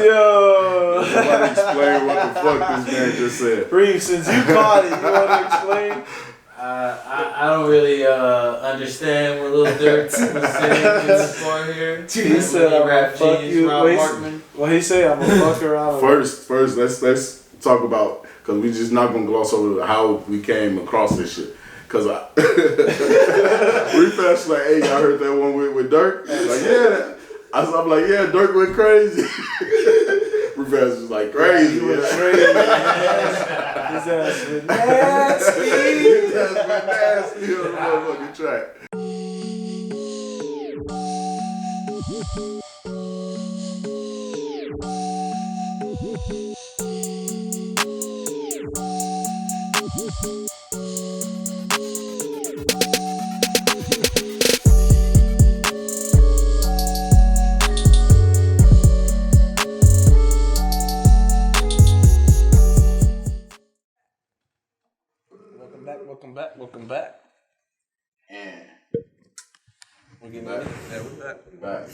Yo. Somebody explain what the fuck this man just said. Reef, since you caught it, you want to explain? I don't really understand what Lil Durk was saying in this part here. He said, "I'm gonna fuck you." What he say? I'm gonna fuck around. First, let's talk about, because we just not gonna gloss over how we came across this shit. Cause Refresh like, hey, y'all heard that one with Durk? Like, yeah. I'm like, yeah, Durk went crazy. Refresh was like, crazy. He went crazy. His ass went nasty. His ass went nasty on the motherfucking track. Welcome back. And We're getting ready. Yeah, we're back.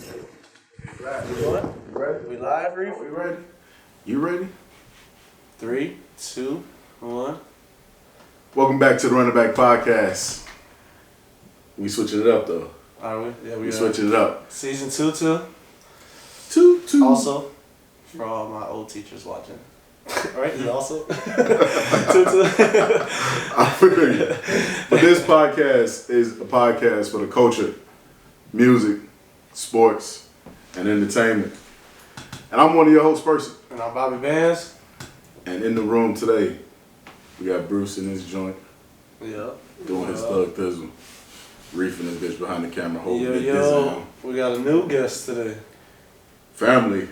You ready? We live, Reef? We ready? You ready? 3, 2, 1. Welcome back to the Running Back Podcast. We switching it up though. Are we? Yeah, We switching it up. Season 2. Two. Also, for all my old teachers watching. Right? Is it also? 2. I feel you. But this podcast is a podcast for the culture, music, sports, and entertainment. And I'm one of your hosts, Percy. And I'm Bobby Vance. And in the room today, we got Bruce in his joint. Yeah. Doing his thug thizzle. Reefing this bitch behind the camera, holding it Yo. We got a new guest today. Family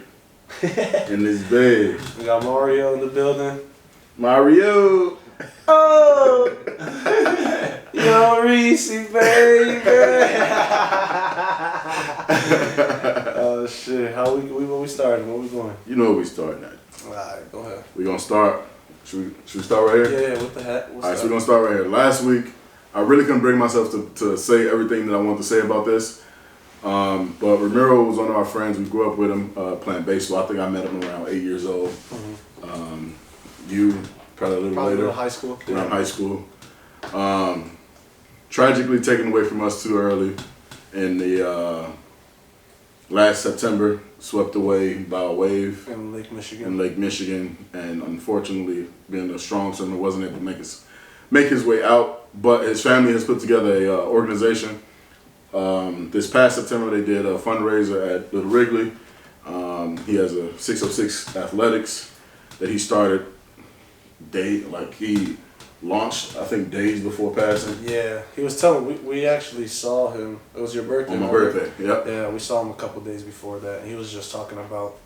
in this bed. We got Mario in the building. Mario. Oh! Yo, Reese, baby! Oh, shit. What we starting? Where we going? You know where we starting at. Alright, go ahead. We gonna start. Should we start right here? Yeah, what the heck? Alright, so we're gonna start right here. Last week, I really couldn't bring myself to say everything that I want to say about this. But Ramiro was one of our friends. We grew up with him playing baseball. I think I met him around 8 years old. Mm-hmm. You probably a little later. Around high school. Around high school. Tragically taken away from us too early in the last September, swept away by a wave in Lake Michigan. And unfortunately, being a strong swimmer, wasn't able to make his way out. But his family has put together a organization. This past September, they did a fundraiser at Little Wrigley. He has a 6ix9ine Athletics that he started. He launched, I think, days before passing. Yeah, he was telling we actually saw him. It was your birthday. On my birthday, yep. Yeah, we saw him a couple days before that. He was just talking about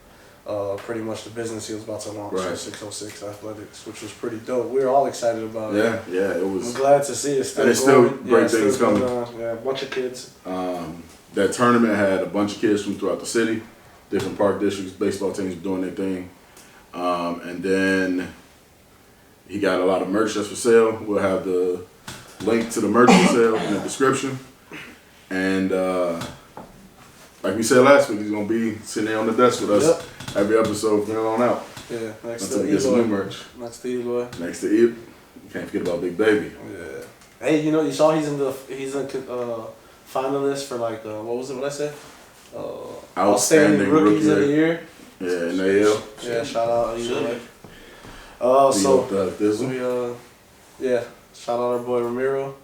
pretty much the business he was about to launch, right. 6ix9ine Athletics, which was pretty dope. We were all excited about it. Yeah, it was. I'm glad to see it still and it's going. still great things coming. Yeah, a bunch of kids. That tournament had a bunch of kids from throughout the city, different park districts, baseball teams doing their thing. And then he got a lot of merch that's for sale. We'll have the link to the merch for sale in the description. And like we said last week, he's going to be sitting there on the desk with us every episode from here on out. Yeah, next until to we get some new merch. Next to E-Boy. Next to E. You can't forget about Big Baby. Yeah. Hey, you saw he's a finalist for what was it? What I said? Outstanding rookies of the year. Yeah, NAL. Yeah, shout out E-Boy. Shout out our boy Ramiro.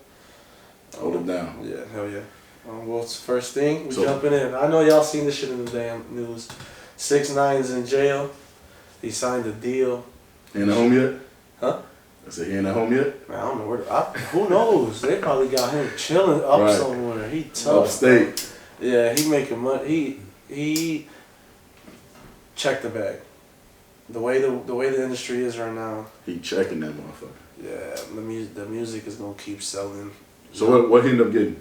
Hold it down. Yeah, hell yeah. Well, first thing, we jumping in. I know y'all seen this shit in the damn news. 6ix9ine's in jail. He signed a deal. He in the home yet? Huh? I said, he in the home yet? Man, I don't know where. Who knows? They probably got him chilling up somewhere. He tough. Upstate. Yeah, he making money. He checked the bag. The way the industry is right now. He checking that motherfucker. Yeah, the music is gonna keep selling. So what he ended up getting?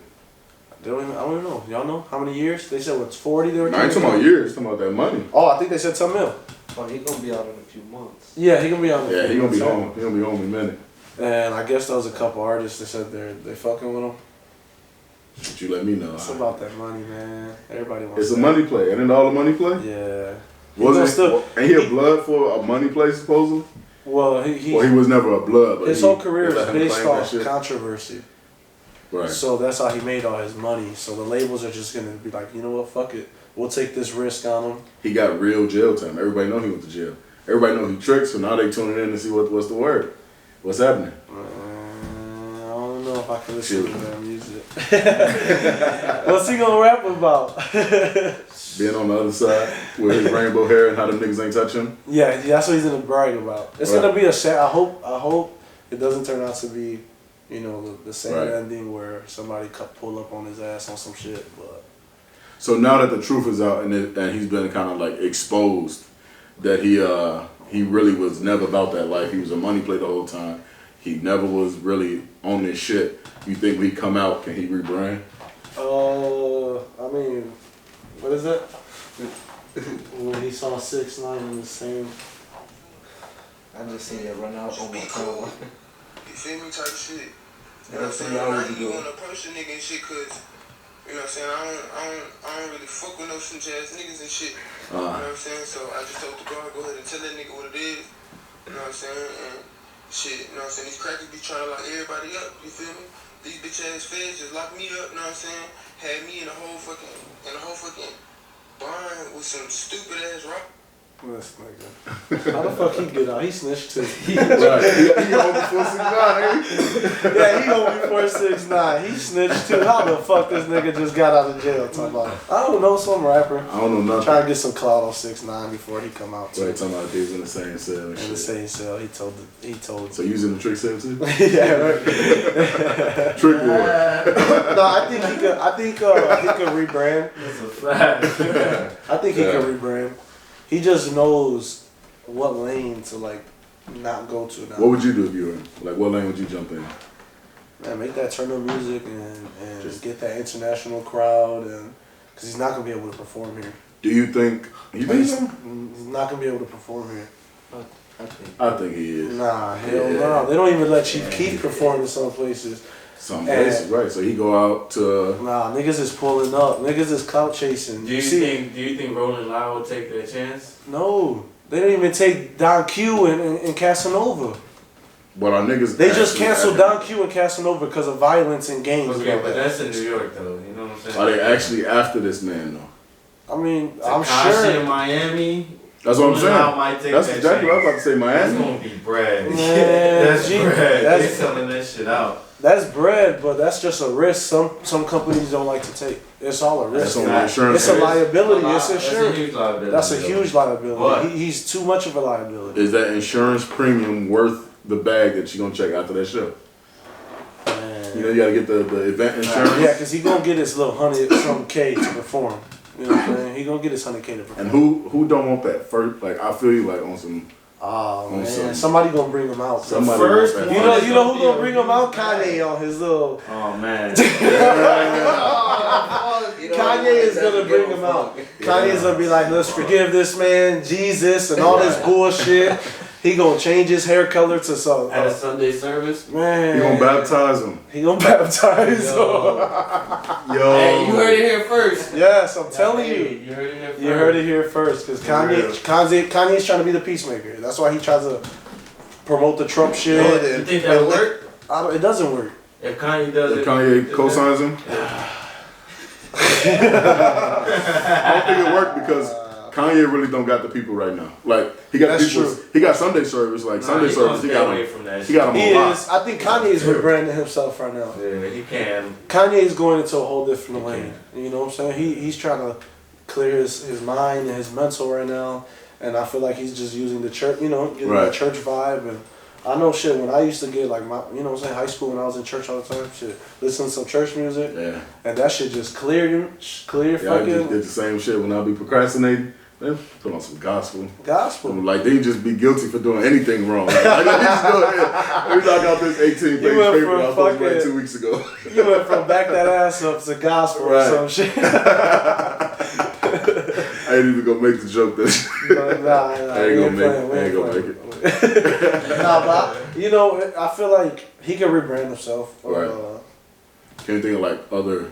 I don't even know. Y'all know how many years? They said what's 40. They were. I ain't talking about years. Talking about that money. Oh, I think they said $10 million. Oh, he gonna be out in a few months. Yeah, he gonna be out. Yeah, he gonna be home. He gonna be home in a minute. And I guess there was a couple artists that said they fucking with him. But you let me know. It's about that money, man. Everybody wants. It's a money play. Ain't it all a money play? Yeah. Ain't he a blood for a money play supposedly? Well, he was never a blood. But his whole career is based off shit. controversy. Right. So that's how he made all his money. So the labels are just gonna be like, you know what, fuck it. We'll take this risk on him. He got real jail time. Everybody know he went to jail. Everybody know he tricks, so now they tuning in to see what's the word. What's happening? I don't know if I can listen to that music. What's he gonna rap about? Being on the other side with his rainbow hair and how them niggas ain't touch him. Yeah, that's what he's gonna brag about. It's gonna be a sad. I hope it doesn't turn out to be, you know, the same ending where somebody pull up on his ass on some shit. But so now that the truth is out and he's been kind of like exposed that he really was never about that life. He was a money play the whole time. He never was really on this shit. You think when he come out, can he rebrand? I mean, what is it? When he saw 6ix9ine in the same. I just seen it run out on my phone. You feel me? Type shit. You know what I'm That's saying? what I I ain't do. gonna approach a nigga and shit cause, you know what I'm saying, I don't really fuck with no snitch ass niggas and shit. You know what I'm saying? So I just told the guard, go ahead and tell that nigga what it is. You know what I'm saying? And shit, you know what I'm saying? These crackers be trying to lock everybody up, you feel me? These bitch ass feds just locked me up, you know what I'm saying? Had me in a whole fucking barn with some stupid ass rock. This nigga. How the fuck he get out? He snitched too. Right. He home before 6ix9ine, ain't he? Yeah, he home before 6ix9ine. He snitched too. How the fuck this nigga just got out of jail? Talking about, I don't know, some rapper. I don't know nothing. Trying to get some clout on 6ix9ine before he come out too. Right, talking about dudes in the same cell and In shit. the same cell, he told. So using the trick cell too? Yeah, right. Trick boy. No, I think he could rebrand. That's a fact. I think he could rebrand. He just knows what lane to like not go to now. What would you do if you were in? Like, what lane would you jump in? Man, make that turn up music and just get that international crowd, and because he's not gonna be able to perform here. Do you think He's not gonna be able to perform here. I think he is. Nah, hell no. They don't even let Chief Keef perform in some places. Some places, right? So he go out to. Nah, niggas is pulling up. Niggas is clout chasing. Do you think Rolling Loud will take their chance? No, they didn't even take Don Q and Casanova. But our niggas. They just canceled Don Q and Casanova because of violence and gangs. Okay, but that's in New York though. You know what I'm saying? Are they actually after this man though? I mean, Tekashi I'm sure. in Miami. That's what I'm Rolling Loud saying. might take That's that exactly what I was about to say. That's Miami. gonna be bread. Man, That's bread. They that's selling that shit out. That's bread, but that's just a risk some companies don't like to take. It's all a risk. That's on the insurance. It's a liability. It's That's a insurance. huge liability. That's a huge liability. What? He's too much of a liability. Is that insurance premium worth the bag that you gonna check after that show? Man. You know, you gotta get the event insurance. Yeah, because he gonna get his little 100-some K to perform. You know what I'm saying? He gonna get his 100K to perform. And who don't want that first? Like, I feel you like on some. Oh On man, some- somebody gonna bring him out. Somebody first wants that. You know who gonna bring him out? Kanye on his little. Oh man. Kanye is gonna bring him out. Kanye's gonna be like, let's forgive this man, Jesus, and all this bullshit. He gonna change his hair color to some. At a Sunday service. Man, You gonna baptize him? He gonna baptize him. Yo. Hey, you heard it here first. Yes, I'm telling Hey, you. You heard it here first. You heard it here first, because Kanye's trying to be the peacemaker. That's why he tries to promote the Trump shit. You think that'll work? It doesn't work. If Kanye does If it. Kanye co-signs him? I don't think it worked because Kanye really don't got the people right now. Like, he got That's people. true. He got Sunday service. Like, Sunday he service, he gonna got stay away him. from that. He got him He on lock. is. I think Kanye is rebranding himself right now. Yeah, he can. Kanye is going into a whole different lane. You know what I'm saying? He's trying to clear his mind and his mental right now. And I feel like he's just using the church, getting the church vibe. And I know shit, when I used to get like my, you know what I'm saying, high school when I was in church all the time, shit, listen to some church music. Yeah. And that shit just clear Yeah, I fucking just did the same shit when I be procrastinating. Man, put on some gospel. gospel. Like, they just be guilty for doing anything wrong. Like, let me just go ahead. Let me knock out this 18-page You went paper from I was supposed to write fucking- 2 weeks ago. You went from back that ass up to gospel Right. or some shit. I ain't even gonna make the joke that Nah, I ain't gonna make it. I ain't gonna make it. Nah, but I feel like he can rebrand himself. Right. Can you think of like other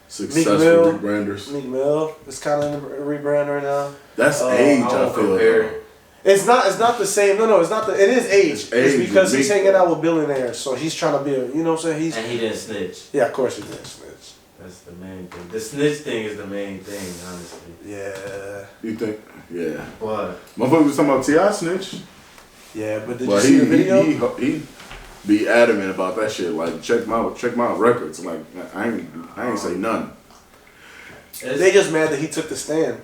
successful Mill. rebranders. Meek Mill is kind of a rebrand right now. That's age, I won't feel. compare. It's not the same. No, it's not the. It is age. It's age It's because with he's Meek. hanging out with billionaires, so he's trying to be a. You know what I'm saying? He's And he didn't snitch. yeah, of course he did snitch. That's the main thing. The snitch thing is the main thing, honestly. Yeah, You think? Yeah. But Motherfucker was talking about T.I. snitch. yeah, but did But you see the video? he be adamant about that shit. Like check my records. Like I ain't say none. They just mad that he took the stand.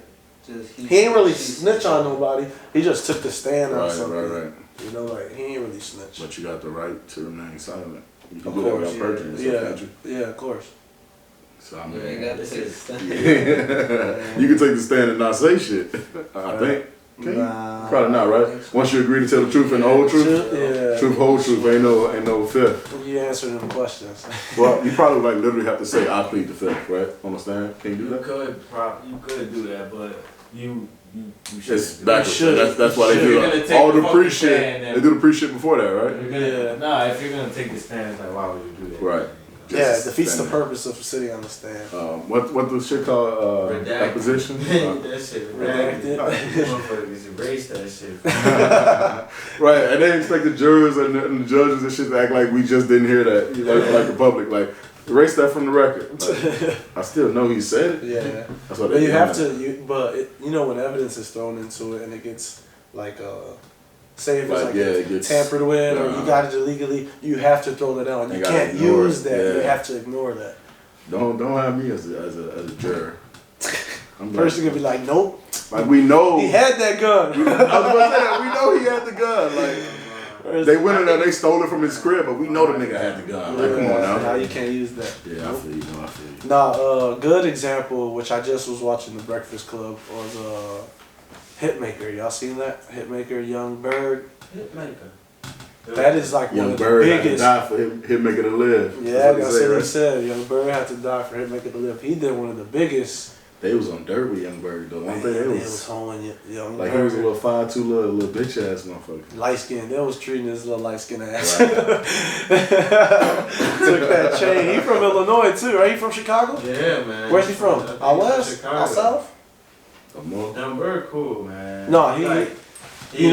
He ain't really snitch on nobody. He just took the stand on something. Right. You know, like he ain't really snitch. But you got the right to remain silent. You can Of do that course, without perjury, so yeah, can't you? yeah, of course. So I You mean, ain't got to this take a is- stand. you can take the stand and not say shit. I think. Can you? Nah. Probably not, right? Once you agree to tell the truth and the whole truth, Yeah. truth, whole truth, ain't no fifth. You answer them questions. Well, you probably like literally have to say I plead the fifth, right? Understand? Can you do you that? could do that, but you should. It's backwards. should. That's why they If do you're gonna take all the the fucking pre shit. stand, then- They do the pre shit before that, right? Yeah. Nah, if you're gonna take the stand, it's like, why would you do that? Right. Yeah, Just it defeats the stand. purpose of sitting on the stand. What the shit called Redacted. acquisition? That shit Redacted. redacted. Motherfuckers erase that shit. Right, and they expect the jurors and the judges and shit to act like we just didn't hear that, you know, like the public, like erase that from the record. Like, I still know he said it. Yeah. That's what But they you do have now. to, you know, when evidence is thrown into it and it gets like, say if it's Like, like yeah, it gets tampered with or you uh, got it illegally, you have to throw that out. You You gotta can't ignore use it, that. You yeah. have to ignore that. Don't have me as a juror. I'm Person like, could be like, nope, like we know. he had that gun. I was about to say that we know he had the gun. Like they went in there, they stole it from his crib, but we know the nigga had the gun. Like come on Now now. you can't use that. Yeah, I feel you. No, I feel you. Nah, good example, which I just was watching The Breakfast Club, was Hitmaker. Y'all seen that? Hitmaker, Young Bird. Hitmaker. That is like one Young of the Bird had to biggest. die for him making it live. Yeah, That's that's what what they he say, right? said. Young Bird had to die for Hitmaker to live. He did one of the biggest. They was on dirt with Young Bird though. One thing Man, they they was was holding Young like Bird. he was a little 5'2", little bitch ass motherfucker. Light skin. They was treating his little light skin ass. Right. Took that chain. He from Illinois too, right? He from Chicago? Yeah, man. Where's he from? I think Out he's west? Chicago. Out south? Come on. Young Bird, cool, man. No, he. Like, You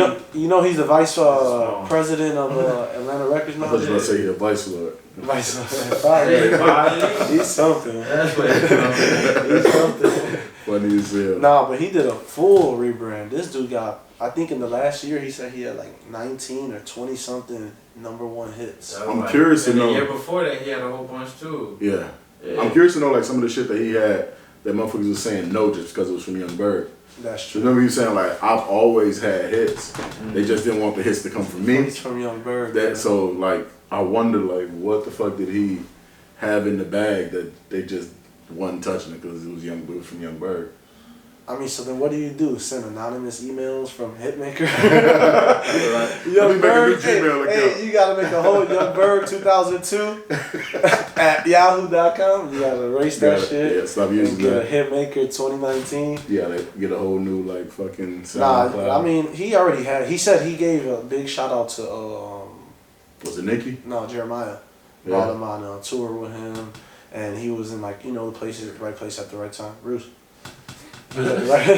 know he's the vice Small. president of Atlanta Records I now. thought you were gonna say he a vice lord. Vice Hey, probably. Wale. He's something. That's what it's from. He's something. Funny as hell. Nah, but he did a full rebrand. This dude got, I think in the last year, he said he had like 19 or 20 something #1 hits. That was I'm curious to and know. The year before that, he had a whole bunch too. Yeah. Yeah. I'm curious to know like some of the shit that he had that motherfuckers was saying no just because it was from Young Bird. That's So true. remember you saying like I've always had hits. They just didn't want the hits to come from me. He's from Young Bird. That man. so like I wonder like what the fuck did he have in the bag that they just wasn't touching it because it was from Young Bird. I mean, so then what do? Send anonymous emails from Hitmaker? Let me Young make a Bird, new Gmail account. hey, you gotta make a whole Young Bird 2002 at yahoo.com. You gotta erase that shit. Yeah, stop And using get a that. Hitmaker 2019. Yeah, they get a whole new like fucking Nah, SoundCloud. I mean, he already had. He said he gave a big shout out to was it Nicki? Jeremiah. Yeah. Brought him on a tour with him, and he was in like the places, right place at the right time. Bruce. He was at the right, he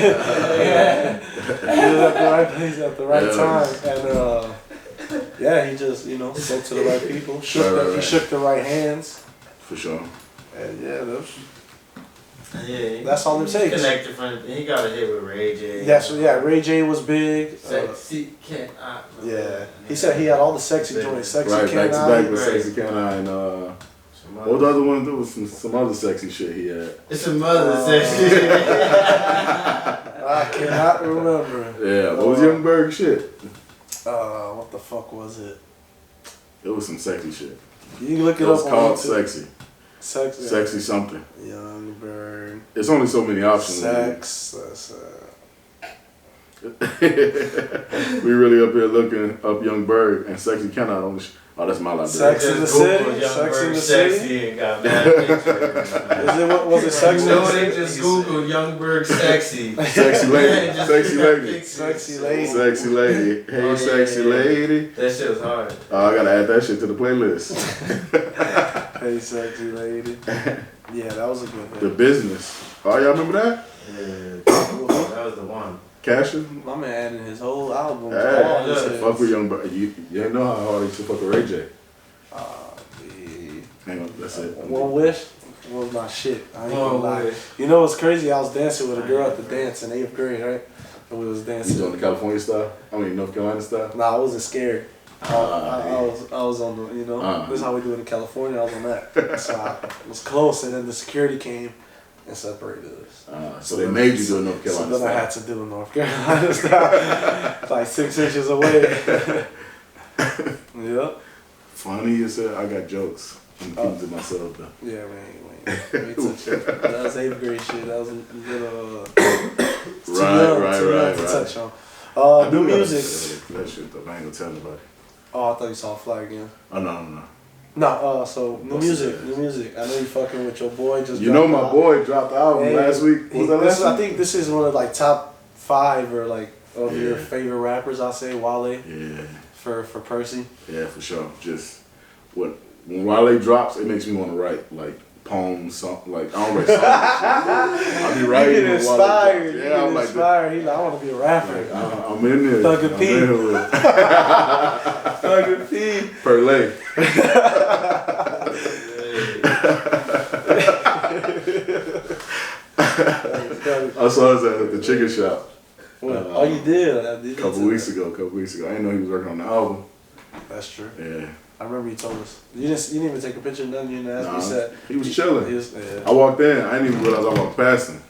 was at the right place at the right Yeah. time, and yeah, he just spoke to the right people. He Right. shook the right hands, For sure. and yeah, Yeah, that's all it takes. Connected from. He got a hit with Ray J. Ray J was big. Sexy can I? Yeah, he said he had all the sexy joints, sexy Right, back to back with Right. Sexy Can I and what was the other one? There was some other sexy shit he had. It's a mother sexy. I cannot remember. Yeah, what was Young Bird shit? What the fuck was it? It was some sexy shit. You can look it It was up called on YouTube. Sexy. Sexy. Sexy something. Young Bird. It's only so many options. Sex. We really up here looking up Young Bird and Sexy Cannot only. Oh, that's my library. Sex in the Just Google City? Young Sex in Bird the sexy City? and got mad pictures. Was it Sex in No, the they City? just Google Youngberg sexy. Sexy lady. Just Sexy got lady. pictures. Sexy lady. Sexy lady. Hey, Oh, yeah, sexy yeah, yeah. lady. That shit was hard. Oh, I gotta add that shit to the playlist. Hey, sexy lady. Yeah, that was a good The hit. Business. Oh, y'all remember that? Yeah, that was the one. Cashin? My man added his whole album. Hey, all his hits. fuck with Young Bro. You know how hard I used to fuck with Ray J. Yeah. Hang on, that's it. One Wish was my shit. I ain't gonna One lie. Wish. You know what's crazy? I was dancing with a girl at the dance in 8th grade, right? And we was You dancing. doing the California style? I mean, North Carolina style? Nah, I wasn't scared. I was on the, this is how we do it in California. I was on that. So I was close, and then the security came and separated us. So they made you do a North Carolina So then I style. had to do a North Carolina style, like 6 inches away. Yep. Funny as hell. I got jokes. I'm keeping to myself though. Yeah, man. That was 8th grade shit. That was a little too young to touch on. I New do gotta music. say that shit though. I ain't gonna tell nobody. Oh, I thought you saw a flag again. Oh no. No, so new What's music. that? New music. I know you fucking with your boy. Just You know dropped my the album. boy dropped the album Hey, last week. Was that last I week? think this is one of like top 5 or like of your Yeah. favorite rappers. I say Wale Yeah, for Percy. yeah, for sure. Just when Wale drops, it makes me want to write like poems, something like I don't write songs. I be writing. You get when Wale inspired. drops. You Yeah, get I'm like, inspired. He like, I want to be a rapper. I'm in there. Thug and I'm P. in here with Thug and P. Perlay. I saw his at the chicken shop Oh, you did. I did. a couple weeks ago. I didn't know he was working on the album. That's true. Yeah. I remember you told us. You didn't even take a picture. Nothing. You didn't ask. Nah, You said he was chilling. He was, yeah. I walked in. I didn't even realize I walked past him.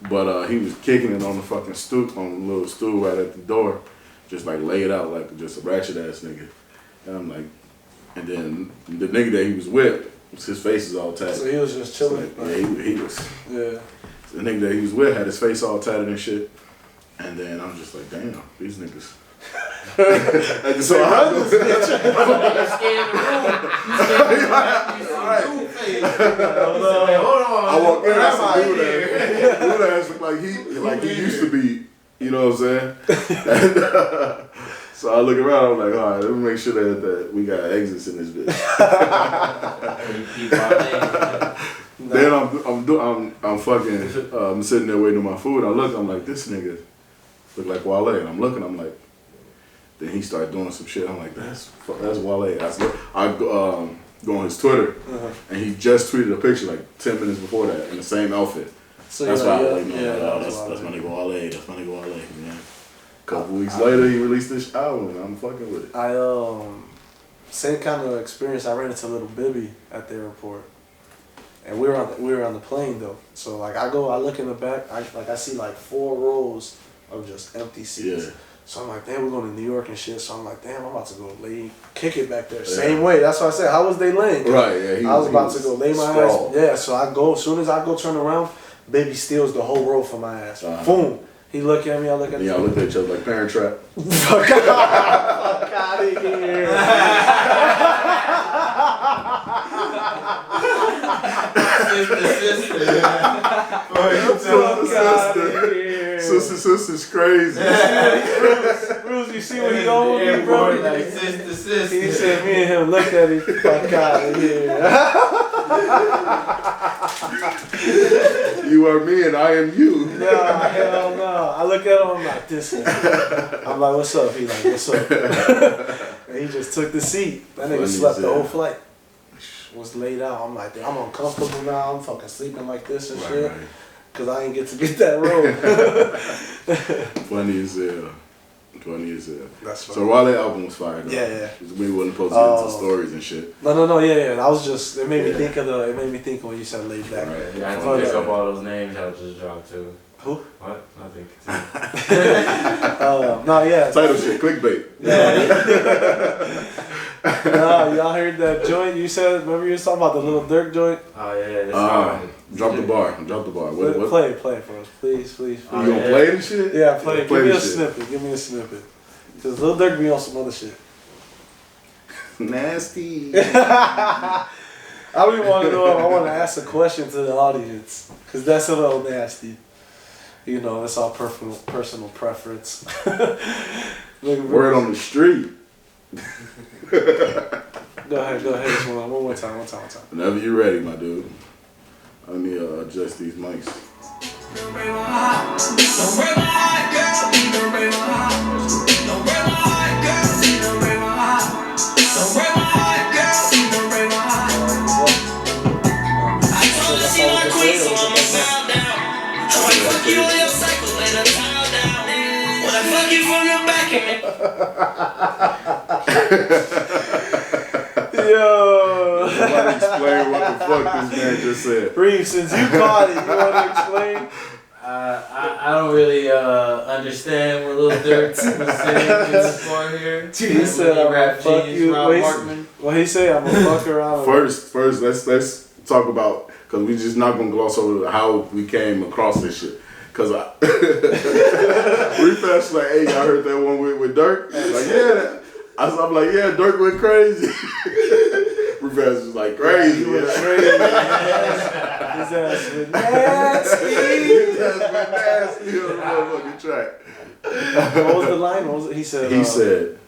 But he was kicking it on the fucking stoop, on the little stool right at the door. Just like laid out like just a ratchet ass nigga. And I'm like, and then the nigga that he was with, his face is all tatted. So he was just So, chilling. yeah, he was. Yeah. The nigga that he was with had his face all tatted and shit. And then I'm just like, damn, these niggas. So I You scared the room. You see hold on. I walked in and Where am I I said, here? dude ass looked like he used to be, you know what I'm saying? And, so I look around, I'm like, all right, let me make sure that we got exits in this bitch. Then I'm sitting there waiting on my food. I look, I'm like, this nigga look like Wale, and I'm looking, I'm like, then he started doing some shit. I'm like, that's Wale. I go on his Twitter, and he just tweeted a picture like 10 minutes before that in the same outfit. So That's you're why I like, was like, yeah, no, that's my nigga Wale. That's my nigga Wale. Yeah. A couple weeks later, he released this album, and I'm fucking with it. I same kind of experience. I ran into Little Bibby at the airport, and we were on the plane though. So like I look in the back, I see like 4 rows of just empty seats. Yeah. So I'm like, damn, we're going to New York and shit. So I'm like, damn, I'm about to go kick it back there. Same way. That's why I said, how was they laying? Right, yeah. I was about to go lay my sprawled. ass. Yeah, so I go, as soon as I go turn around, Baby steals the whole row from my ass. Uh-huh. Boom. He look at me, I look at And y'all looked at each other like Parent Trap. Fuck out of here. Sister's crazy. Bruce, you see what he on with me, bro? Like sister. He said me and him looked at him. Fuck out of here. You are me and I am you. Nah, hell no. I look at him, I'm like, this nigga. I'm like, what's up? He like, what's up? And he just took the seat. That nigga Funny slept as the hell. whole flight. Was laid out. I'm like, I'm uncomfortable now. I'm fucking sleeping like this and shit. Right. Cause I ain't get to get that road. Funny as hell. That's funny. So Wale album was fire though. Yeah. We wasn't supposed to get into stories and shit. No, yeah. I was just, it made me Yeah. think of when you said laid back. Right. Yeah, I had Oh, to pick yeah. up all those names I just dropped too. Who? What? Nothing. No, yeah. Title shit, clickbait. No, y'all heard that joint you said, remember you was talking about the little Durk joint? Oh yeah, this song. Drop the bar. What? Play it for us, please. You gonna play this shit? Yeah, play it. Give me a this shit. snippet. Give me a snippet. Cause Lil Durk be on some other shit. Nasty. I don't even want to know if I want to ask a question to the audience. Cause that's a little nasty. You know, that's all personal preference. Word on the street. Go ahead. Just one more time. Whenever you're ready, my dude. Let me adjust these mics. Don't break my heart. Don't break my heart, girl. Don't break my heart. Don't break my heart, girl. Don't break my heart. Don't break my heart, girl. Don't break my heart. I told her she my queen, so I'ma bow down. I might fuck you on your cycle, let her bow down. When I fuck you from the back Yo. Somebody explain what the fuck this man just said. Reeve, since you caught it, you want to explain? I don't really understand what Lil Durk was saying in this part here. He said, "I'm gonna fuck you." What he say? I'm gonna fuck around. First, let's talk about, because we just not gonna gloss over how we came across this shit. Cause Refresh like, hey, y'all heard that one with Durk? Like, yeah. I'm like, yeah, Durk went crazy. Refresh was like, crazy. He went crazy. His ass went nasty. His ass went nasty on the motherfucking track. What was the line? What was it? He said,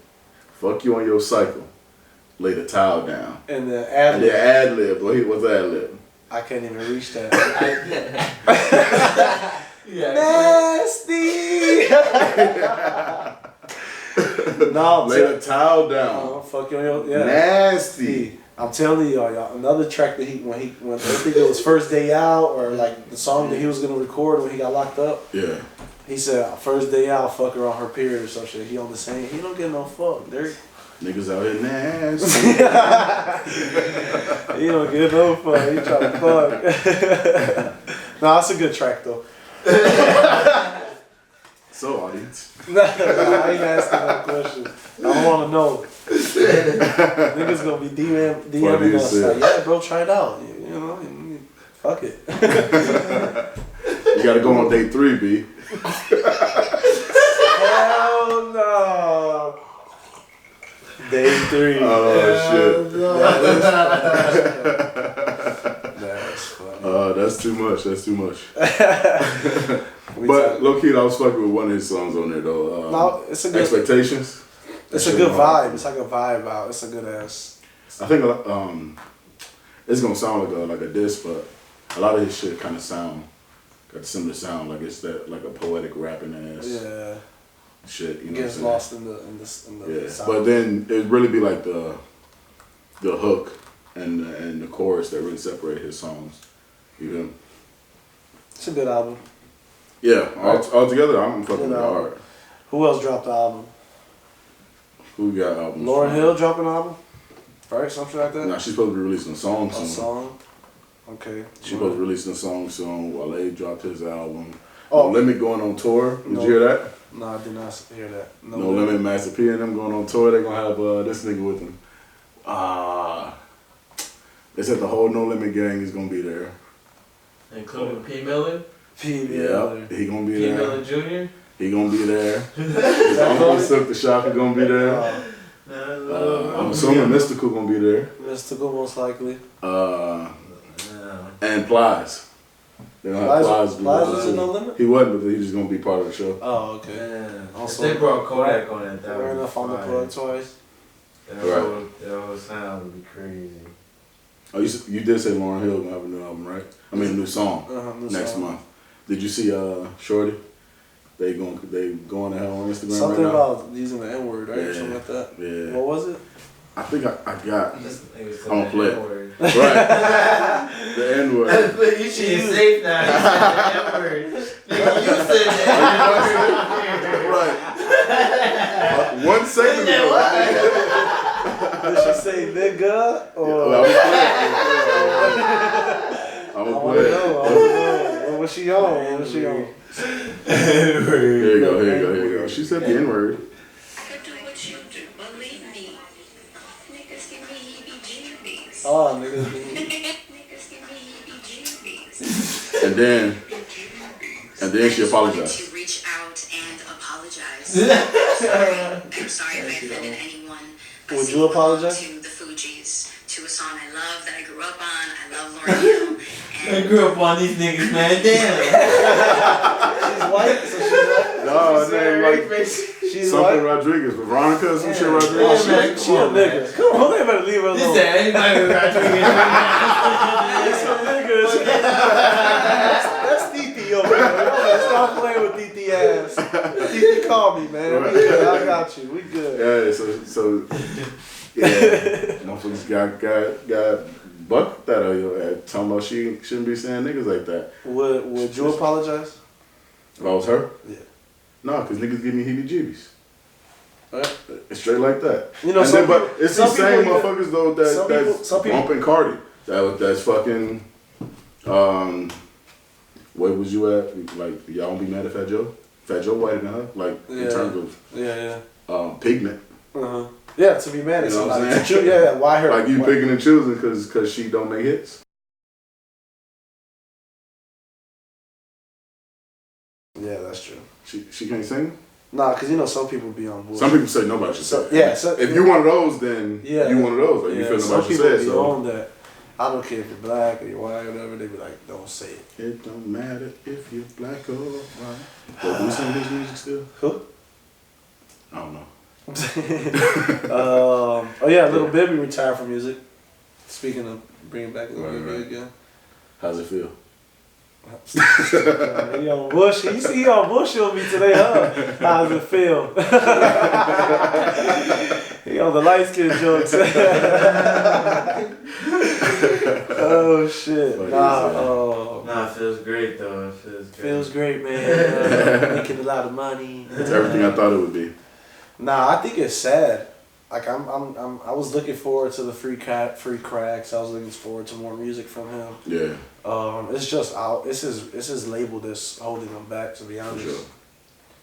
fuck you on your cycle. Lay the towel down. And the ad lib. ad lib. What's ad lib? I can't even reach that. Nasty. No, lay the towel down. Fuck you on your nasty. I'm telling y'all, another track that when I think it was first day out, or like the song that he was gonna record when he got locked up. Yeah. He said first day out, fuck her on her period or some shit. He on the same. He don't get no fuck, Durk. Niggas out here nasty. He don't get no fuck. He try to fuck. Nah, it's a good track though. So, audience. Nah, I ain't asking that question. I want to know. Niggas gonna be DMing us like, yeah, bro, try it out. You know, fuck it. You gotta go on day 3, B. Hell no. Day 3. Oh shit. That's funny. That's too much. But low key, I was fucking with one of his songs on there though. No, it's a good Expectations. It's a good vibe. It's like a vibe out. It's a good ass. I think it's gonna sound like a diss, but a lot of his shit kind of got a similar sound. Like it's that like a poetic rapping ass. Yeah. Shit, you know. Gets lost in the yeah. sound. But then it really be like the hook and the chorus that really separate his songs. You know. It's a good album. Yeah, all together, I'm fucking with hard. Who else dropped the album? Who got albums? Lauryn Hill dropped an album? Right? Something like that? Nah, she's supposed to be releasing a song soon. A song? Okay. She's supposed to be releasing a song soon. Wale dropped his album. Oh. No Limit going on tour. Did you hear that? No, I did not hear that. No Limit, Master P and them going on tour. They're going to have this nigga with them. They said the whole No Limit gang is going to be there. Including P. Miller? Yeah, he gonna be P. there. Miller Jr.? He gonna be there. His uncle Silk the Shocker gonna be there. I'm assuming Mystical gonna be there. Mystical most likely. And Plies. They don't have Plies. Plies was in No Limit? He wasn't, but he's just gonna be part of the show. Oh, okay. Yeah. Also, if they brought Kodak on it, that Fair would enough be on the plug twice. That whole sound would be crazy. Oh, you did say Lauryn Hill gonna have a new album, right? I mean, a new song next month. Did you see Shorty? They going to hell on Instagram Something right now. about using the N-word, right? Yeah. Something like that. Yeah. What was it? I think I got. I'm gonna play it. Right. The N-word. But you should be safe now. You said the N-word. Nigga, you said the Right. N-word. 1 second ago. Did she say nigga? Or I'm gonna play it. What was she on? Here you go. She said the N-word. Oh, niggas. And then she apologized. To reach out and apologize. I'm sorry if I offended anyone. Would you apologize? To the Fugees, to a song I love that I grew up on. I love Lauryn Hill. I grew up on these niggas, man. Damn. She's white, so she's white. No, they like She's something like, Rodriguez, Veronica or some shit Yeah, Rodriguez. man. she a nigga. Come on, they better leave her He alone. said anybody who got drinking. That's a nigga. That's Titi over there. Y'all better stop playing with Titi ass. Titi, call me, man. We good. I got you. We good. Yeah, so yeah, motherfuckers got bucked that out your ass, talking about she shouldn't be saying niggas like that. Would you apologize? If I was her? Yeah. No, because niggas give me heebie-jeebies. Right. It's straight like that. You know, and some then, but people- it's the some same people even- motherfuckers though that's some people- bumping Cardi. That's fucking. Where was you at? Like y'all don't be mad at Fat Joe? Fat Joe whiter than her, like in Yeah. terms of Yeah. pigment. Yeah, to be mad at You know what I'm somebody. saying? Yeah, why her? Like you why- picking and choosing because she don't make hits. Yeah, that's true. She can't sing. Nah, because you know some people be on bullshit. Some people say nobody should So, say. yeah, so- if you one of those, then Yeah. you one of those. Like you Yeah, feel some nobody should people say it. be So on that. I don't care if you're black or you're white or whatever. They be like, don't say it. it don't matter if you're black or white. But do you sing his music still? Who? I don't know. Oh yeah, Little Baby retired from music. Speaking of bringing back Little Right, Baby right. again. How's it feel? He on bullshit. You see, he on bullshit with me today, huh? How's it feel? He on the light skin jokes. Oh shit. What Nah, it feels great though. It feels great. Feels great, man. Making a lot of money. It's everything I thought it would be. Nah, I think it's sad. Like I was looking forward to the free cracks. I was looking forward to more music from him. Yeah, It's just out. It's his label that's holding him back, to be for honest. sure.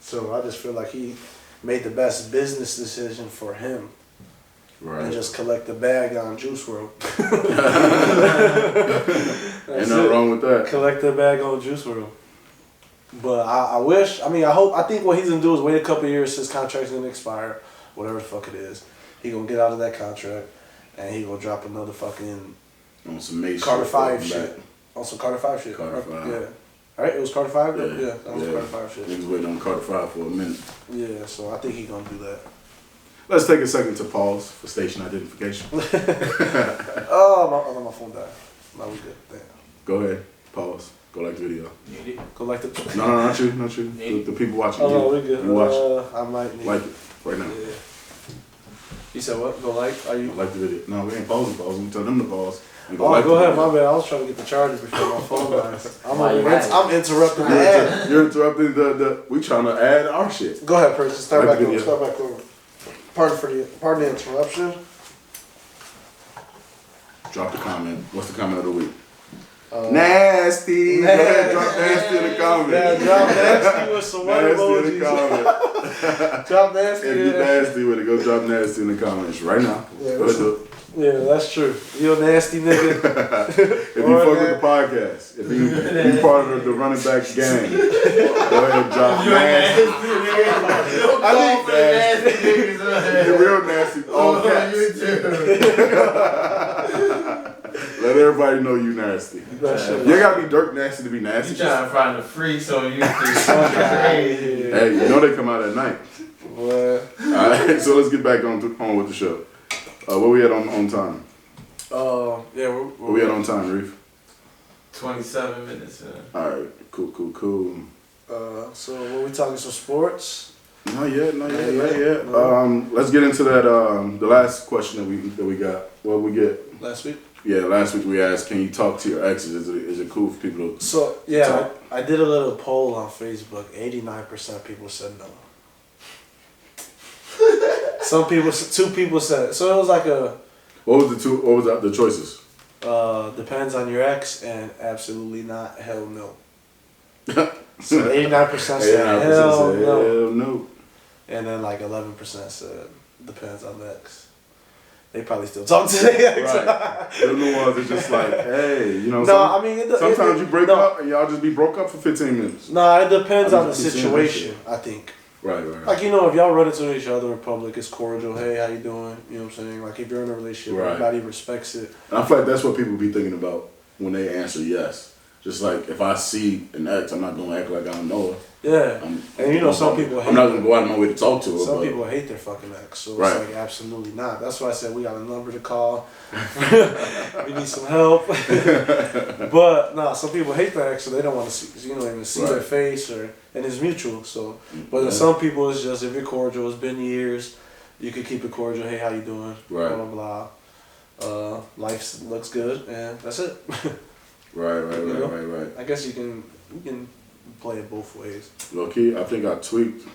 So I just feel like he made the best business decision for him, Right. and just collect the bag on Juice WRLD. Ain't nothing wrong with that. Collect the bag on Juice WRLD. But I wish. I mean, I think what he's gonna do is wait a couple years. His contract's gonna expire, whatever the fuck it is. He gonna get out of that contract, and he gonna drop another fucking On some Mace Carter shit, 5 back. shit. On some Carter 5 shit. Carter 5. Yeah. Alright, it was Carter 5? Yeah, Yeah, that was Carter 5 shit. Niggas waiting on Carter 5 for a minute. Yeah, so I think he gonna do that. Let's take a second to pause for station identification. Oh, my phone died. No, we good. Damn. Go ahead. Pause. Go like the video. Go like the... No, not you. The people watching. Oh, no, you. we good. You watch. I might need... Like it right now. Yeah. You said what? Go like? Are you... Like the video. No, we ain't pausing. We tell them to pause. We Oh, like go the ahead. video. My bad. I was trying to get the charger before my phone dies. Right. I'm interrupting the ad. You're interrupting the. We trying to add our shit. Go ahead, Purchase. Start Like back the over. video. Start back over. Pardon the interruption. Drop the comment. What's the comment of the week? Nasty. Nasty. Go ahead, drop nasty in the Yeah, comment. drop nasty with some white Nasty in the emojis. comment. Drop nasty. If you're nasty with it, go drop nasty in the comments right now. Yeah, Go ahead, do it. Yeah, that's true. You a nasty nigga. If you fuck with the podcast, if you part of the running back gang, go ahead and drop nasty. I think nasty niggas on You're real nasty. All caps. Let everybody know you nasty. You gotta be Durk nasty to be nasty. You trying to find the freaks on YouTube. Crazy. Hey, you know they come out at night. What? Alright, so let's get back on with the show. Where we at on time? Yeah, Where we at on time, Reef? 27 minutes. Alright, cool. So what we talking? Some sports? Not yet. Let's get into that. The last question that we got. What we get? Last week. Yeah, last week we asked, can you talk to your exes? Is it cool for people to? So yeah, Talk. I did a little poll on Facebook. 89% people said no. Some people, 2 people said it. So it was like a What was the choices? depends on your ex and absolutely not. Hell no. So 89% said hell no. Hell no. And then like 11% said depends on the ex. They probably still talk to their ex. Right. They're the ones that just like, hey, you know. No, I mean sometimes you break no. up and y'all just be broke up for 15 minutes. No, it depends I on the just keep seeing situation. I think. Right. Like, you know, if y'all run into each other in public, it's cordial. Hey, how you doing? You know what I'm saying? Like, if you're in a relationship, Right. everybody respects it. And I feel like that's what people be thinking about when they answer yes. Just like if I see an ex, I'm not gonna act like I don't know her. Yeah, and you know some people hate. I'm not gonna go out of my way to talk to her. Some but people hate their fucking ex, so Right. it's like absolutely not. That's why I said we got a number to call. We need some help. But no, some people hate their ex, so they don't want to see, even see their Right. face, and it's mutual. So, but then some people it's just if you're cordial, it's been years, you can keep it cordial. Hey, how you doing? Right. Blah blah blah. Life looks good, and that's it. Right. I guess you can play it both ways. Low key, I think I tweaked.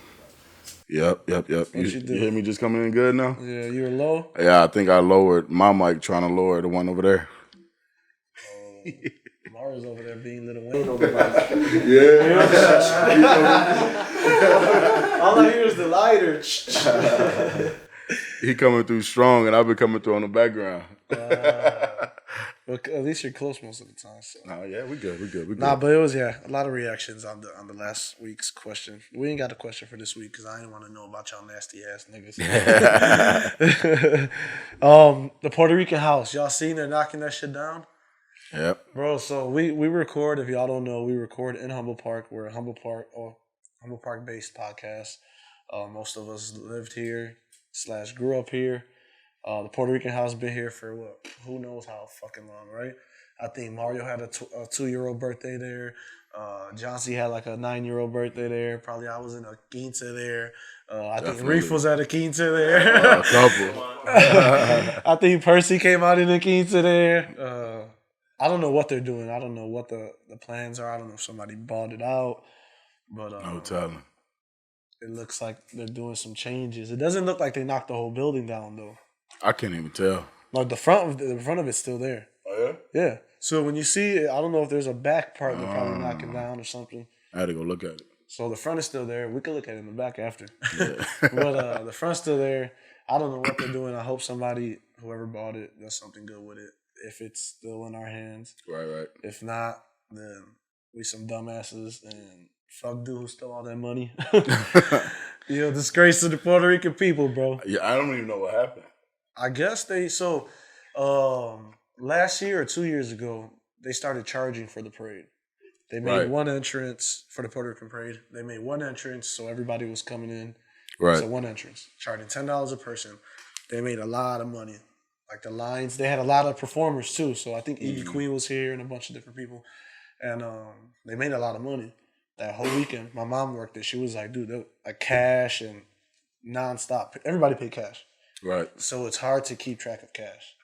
Yep. You do? hear me just coming in good now? Yeah, you were low. Yeah, I think I lowered my mic trying to lower the one over there. Mara's over there being Little Wayne over there. Yeah. All I hear is the lighter. He coming through strong, and I've been coming through on the background. Well, at least you're close most of the time. So. Oh yeah, we good. Nah, but it was a lot of reactions on the last week's question. We ain't got a question for this week because I didn't want to know about y'all nasty ass niggas. The Puerto Rican house, y'all seen they're knocking that shit down, Yep. bro. So we record. If y'all don't know, we record in Humble Park. We're a Humble Park based podcast. Most of us lived here / grew up here. The Puerto Rican house been here for what? Who knows how fucking long, right? I think Mario had a 2-year-old birthday there. John C had like a 9-year-old birthday there. Probably I was in a quince there. I think Reef was at a quince there. A couple. I think Percy came out in a quince there. I don't know what they're doing. I don't know what the plans are. I don't know if somebody bought it out. But No telling. it looks like they're doing some changes. It doesn't look like they knocked the whole building down though. I can't even tell. Like the front of it's still there. Oh yeah. Yeah. So when you see it, I don't know if there's a back part they're probably knocking down or something. I had to go look at it. So the front is still there. We could look at it in the back after. But the front's still there. I don't know what they're doing. I hope whoever bought it, does something good with it. If it's still in our hands. Right. If not, then we some dumbasses and fuck dude who stole all that money. Disgrace to the Puerto Rican people, bro. Yeah, I don't even know what happened. I guess last year or 2 years ago, they started charging for the parade. They made one entrance for the Puerto Rican parade. They made one entrance, so everybody was coming in. Right. So one entrance, charging $10 a person. They made a lot of money. Like the lines, they had a lot of performers too. So I think Evie Queen was here and a bunch of different people. And they made a lot of money that whole weekend. My mom worked there. She was like, dude, like cash and nonstop. Everybody paid cash. Right. So it's hard to keep track of cash.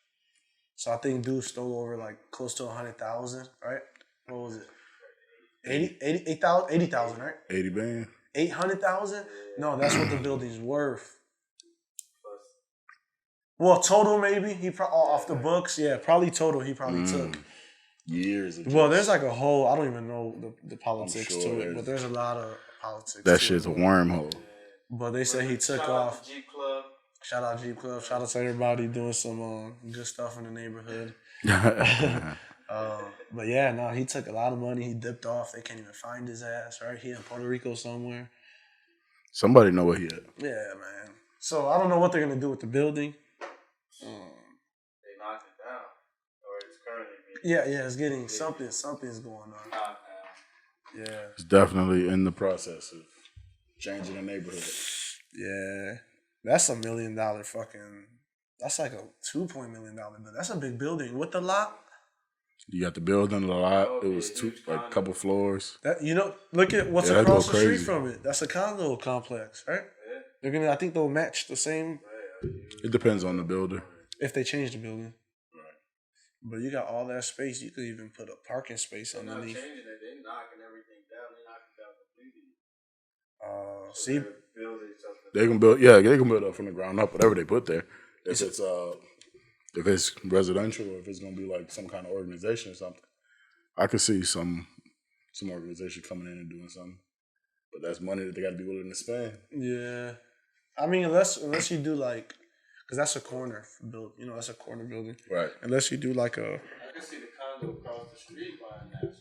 So I think dude stole over like close to 100,000, right? What was it? 80,000, right? 80 band. 800,000? No, that's what the building's worth. Well, total maybe off the books, yeah, probably total he probably took years. Well, there's like a whole I don't even know the politics sure to it, but there's a lot of politics. That to shit's it. a wormhole. But they say he took off. Jeep Club. Shout out Jeep Club. Shout out to everybody doing some good stuff in the neighborhood. But yeah, no, he took a lot of money. He dipped off. They can't even find his ass, right? He in Puerto Rico somewhere. Somebody know where he at. Yeah, man. So I don't know what they're gonna do with the building. They knocked it down, or it's currently being Yeah, it's getting something's going on. knocked down. Yeah. It's definitely in the process of changing the neighborhood. Yeah. That's $1 million fucking. That's like a $2 million bill. That's a big building with the lot. You got the building, the lot. It was a couple floors. That look at what's Yeah, across that the go street crazy. from it. That's a condo complex, right? Yeah. They're gonna. I think they'll match the same It depends on the builder. if they change the building. Right. But you got all that space. You could even put a parking space They're not underneath. changing it. They're knocking everything down. They're knocking it down completely. See, They're building something. They can build. Yeah, they can build up from the ground up. Whatever they put there. If it's residential or if it's gonna be like some kind of organization or something, I could see some organization coming in and doing something. But that's money that they got to be willing to spend. yeah. I mean, unless you do like, because that's a corner build. That's a corner building. Right. Unless you do like a. I can see the condo across the street buying that.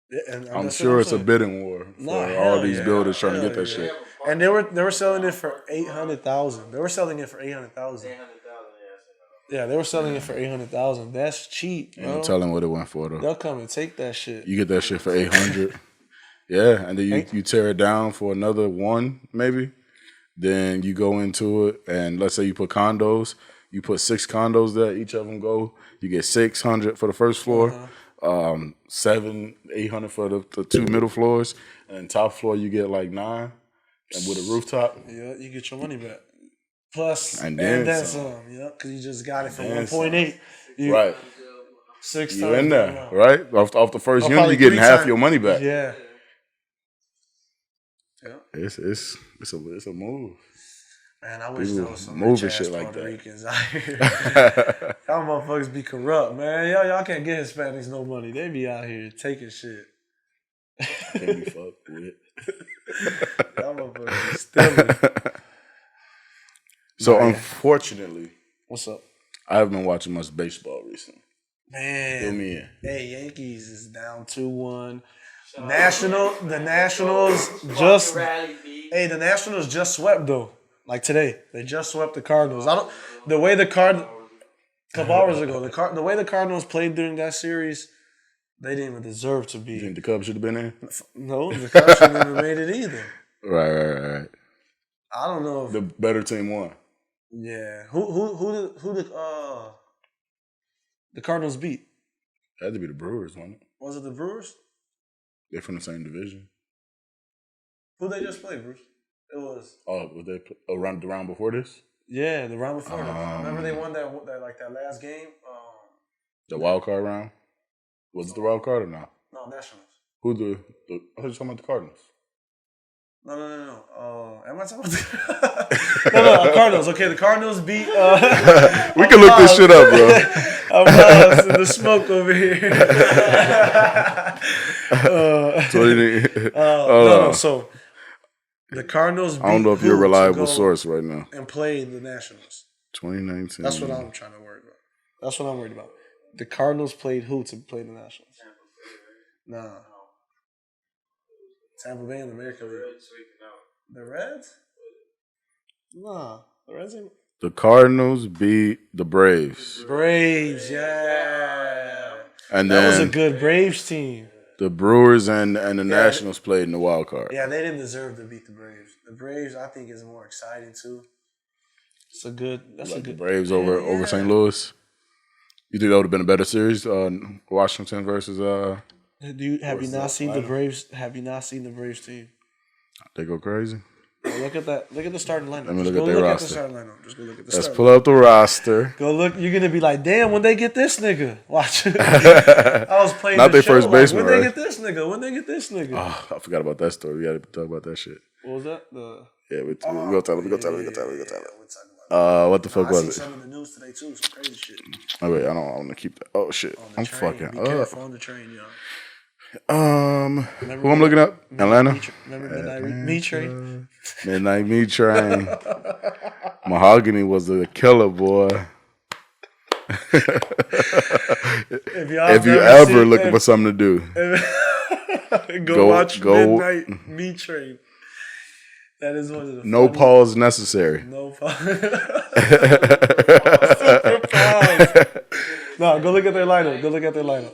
Yeah, and I'm that's what sure it's a saying. bidding war for Nah, all hell these yeah. builders trying to Hell get that yeah. shit. And they were selling it for $800,000. They were selling it for $800,000. $800,000, yeah. Yeah, they were selling it for $800,000. That's cheap, Ain't bro. no telling what it went for though. They'll come and take that shit. You get that shit for $800. Yeah, and then you tear it down for another one, maybe. Then you go into it, and let's say you put condos. You put 6 condos there. Each of them go. You get $600 for the first floor, $800 for the 2 middle floors, and then top floor you get like 9, and with a rooftop. Yeah, you get your money back. Plus, And then some. Yeah, because you just got it for 1.8. Right. 6 You times in there, amount. right? Off the first Or unit, probably you're getting 3 half times. your money back. Yeah. It's a move. Man, I wish People there was some moving rich shit ass like Puerto that. Ricans out here. Y'all motherfuckers be corrupt, man. Y'all can't get Hispanics no money. They be out here taking shit. Can't be fucked with. Y'all motherfuckers be stealing. So unfortunately, What's up? I haven't been watching much baseball recently. Fill Man. me in. Hey, Yankees is down 2-1. The Nationals just the Nationals just swept though. Like today, they just swept the Cardinals. The way the couple hours ago, the way the Cardinals played during that series, they didn't even deserve to You be. think the Cubs should have been in? No, the Cubs shouldn't have made it either. Right. I don't know. The better team won. Yeah, who the Cardinals beat? It had to be the Brewers, wasn't it? Was it the Brewers? They're from the same division. Who they just played, Bruce? It was Was they around the round before this? the round before that. Remember they won that last game? The wild card round? Was it the wild card or not? No, Nationals. Who I thought you were talking about the Cardinals. No. Am I talking about no, Cardinals. Okay, the Cardinals beat. We can look this shit up, bro. I'm lost in the smoke over here. No. So the Cardinals beat. I don't know if you're a who to reliable go source right now. and play the Nationals. 2019. That's what I'm trying to worry about. That's what I'm worried about. The Cardinals played who to play the Nationals? Nah. Tampa Bay in the American League. The Reds? Nah. The Reds ain't. The Cardinals beat the Braves. Braves, yeah. And That was a then good Braves team. the Brewers and the Nationals played in the wild card. Yeah, they didn't deserve to beat the Braves. The Braves, I think, is more exciting too. That's a The good. Braves over St. Louis. You think that would have been a better series? Washington versus Have you not seen the Braves? Have you not seen the Braves team? They go crazy. Look at that. Look at the starting lineup. Let me Just look go at their look roster. at the starting lineup. Just go look at the Let's starting pull up the roster. Go look. You're gonna be like, damn, when they get this nigga. Watch. I was playing. Not the their show, first baseman, When they right? get this nigga. When they get this nigga. Oh, I forgot about that story. We got to talk about that shit. What was that? Yeah, we go tell it. We go tell it. We'll talk about What the it. fuck I was see it? some in the news today too. Some crazy shit. Oh wait, I don't want to keep that. Oh shit, On the I'm train. fucking Be up. careful on the train, y'all. Who I'm looking up? Atlanta. Remember Midnight Meat Train? Midnight Meat Train. Mahogany was a killer, boy. If you ever looking for something to do, go watch go- Midnight Meat Train. That is one of the no funny- pause necessary. No pause. Super pause. No, go look at their lineup.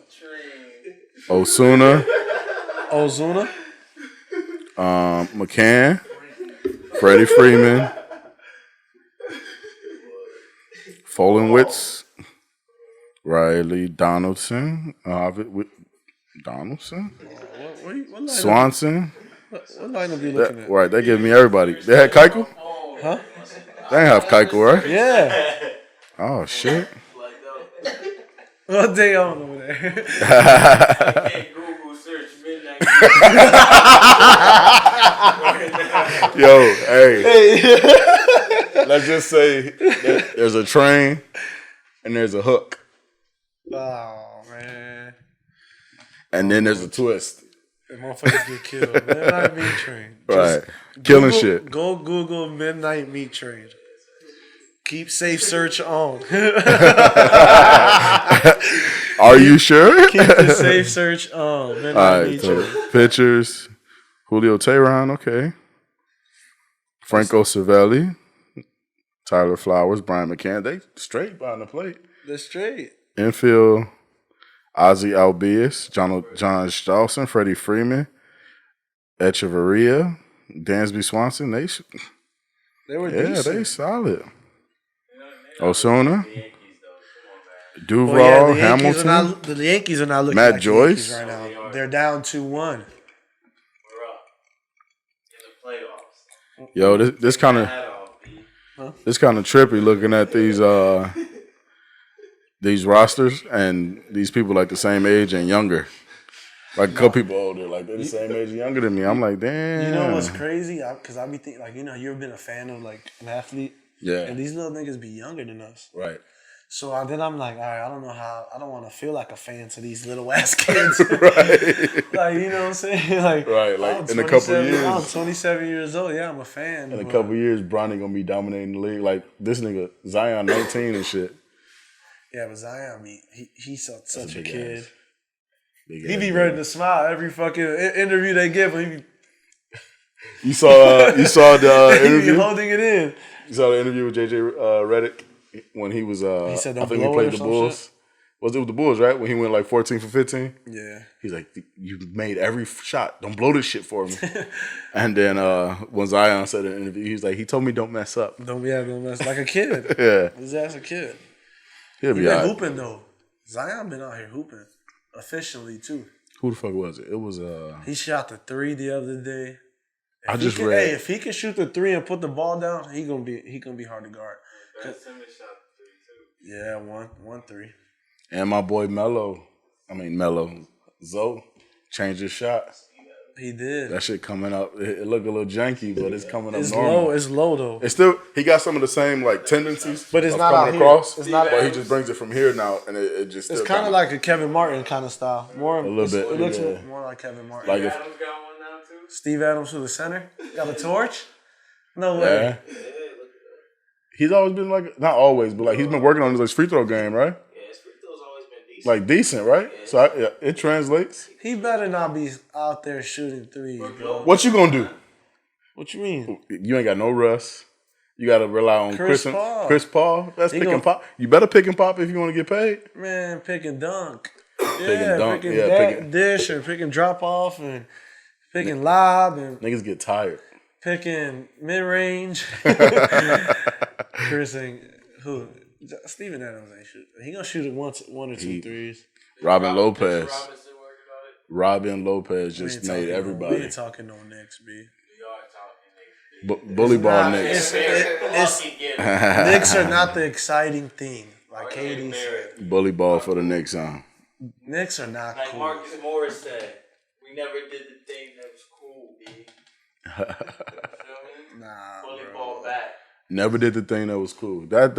Osuna, Ozuna. McCann, Freddie Freeman, Folenwitz, Riley Donaldson, Donaldson, What lineup? Swanson. What lineup you looking at? Right, they give me everybody. They had Keuchel? Huh? They didn't have Keuchel, right? Yeah. Oh shit. What they on over there? Can't Google search midnight. Yo, hey. Let's just say there's a train and there's a hook. Oh man. And then there's a twist. The motherfuckers get killed. Midnight Meat Train. Right. Killing shit. Go Google Midnight Meat Train. Keep safe search on. Are you sure? Keep the safe search on. Midnight All right, Meat so Train. pictures. Julio Tehran, okay. Franco Cervelli. Tyler Flowers, Brian McCann. They straight behind the plate. They're straight. Infield, Ozzy Albies, John Strawson, Freddie Freeman, Echeverria, Dansby Swanson. They were Yeah, decent. they solid. Osuna, Duval, Well, Hamilton. The Yankees are not looking Matt like Joyce. the Yankees right now. They're down 2-1. We're up in the playoffs. Yo, this kind of trippy looking at these rosters and these people like the same age and younger. Like a couple people older, like they're the same age and younger than me. I'm like, damn. You know what's crazy? Because I be thinking, like, you ever been a fan of like an athlete? Yeah. And these little niggas be younger than us. Right. So then I'm like, all right, I don't know how. I don't want to feel like a fan to these little ass kids. Right. Like, you know what I'm saying? Like, Right, like I'm in a couple 27 years. I'm 27 years old. Yeah, I'm a fan. In a but- couple years, Bronny gonna be dominating the league. Like this nigga Zion 19 and shit. Yeah, but Zion, he's such a big kid. ass. Big He ass be dude. ready to smile every fucking interview they give him. He be, You saw the he be interview. holding it in. You saw the interview with JJ Redick when he was. He said, I "Don't think he blow it played or the some Bulls. shit?" Was it with the Bulls, right? When he went like 14 for 15. Yeah. He's like, you made every shot. Don't blow this shit for me. And then when Zion said in the interview, he's like, he told me don't mess up. Don't mess like a kid. Yeah. His ass a kid. He'll He be been all right. hooping though. Zion been out here hooping officially too. Who the fuck was it? It was He shot the 3 the other day. I If just he can, read. Hey, if he can shoot the 3 and put the ball down, he gonna be hard to guard. Ben Simmons shot the 3 too. Yeah, 1-3. And my boy Mello, Zoe, changed his shot. He did. That shit coming up. It look a little janky, but it's coming up It's normal. low. It's low though. It's still, he got some of the same like tendencies, But it's of not coming out here. across. It's not- but he just brings it from here now, and it just. It's still kind of kinda- like a Kevin Martin kind of style. More A little bit, It looks yeah. more like Kevin Martin. Like if, Adams got one now too. Steve Adams to the center. Got a torch. No way. yeah. He's always been like, not always, but like he's been working on his like, free throw game, right? Yeah, his free throw's always been decent. Like decent, right? So it translates. He better not be out there shooting threes, bro. What you gonna do? What you mean? You ain't got no rust. You got to rely on Chris Paul. Chris Paul. That's He pick gonna- and pop. You better pick and pop if you want to get paid. Man, pick and dunk. and dunk, Picking yeah, that picking- dish or picking drop off and picking lob and Niggas get tired. picking mid range. Chris ain't who? Steven Adams ain't shoot. He gonna shoot it one or two threes. Robin Lopez. Robinson working on it. Robin Lopez We just ain't made talking everybody. We ain't talking no Knicks, B. We are talking. Bully ball Nah, Knicks. Knicks are not the exciting thing. Like KD said, Bully ball for the Knicks, Knicks are not Like cool. Marcus Morris said, we never did the thing that was cool, B. Feel me? Nah, Bully bro. ball back. Never did the thing that was cool. That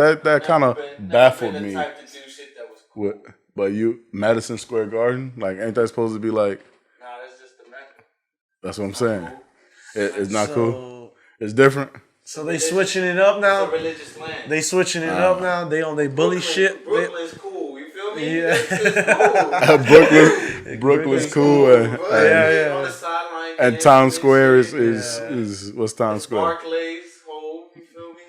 kind of Never baffled been the me. type to do shit that was cool. But Madison Square Garden, like, ain't that supposed to be like? Nah, that's just the method. That's what I'm saying. It's not So- cool. It's different. So they switching it up It's a now. religious land. They switching it up now. They on they bully shit. Brooklyn's cool. You feel me? Yeah. Brooklyn's cool. Brooklyn's cool, and Yeah. On the sideline. and Times Square is what's Times Square? Barclays, home. You feel me?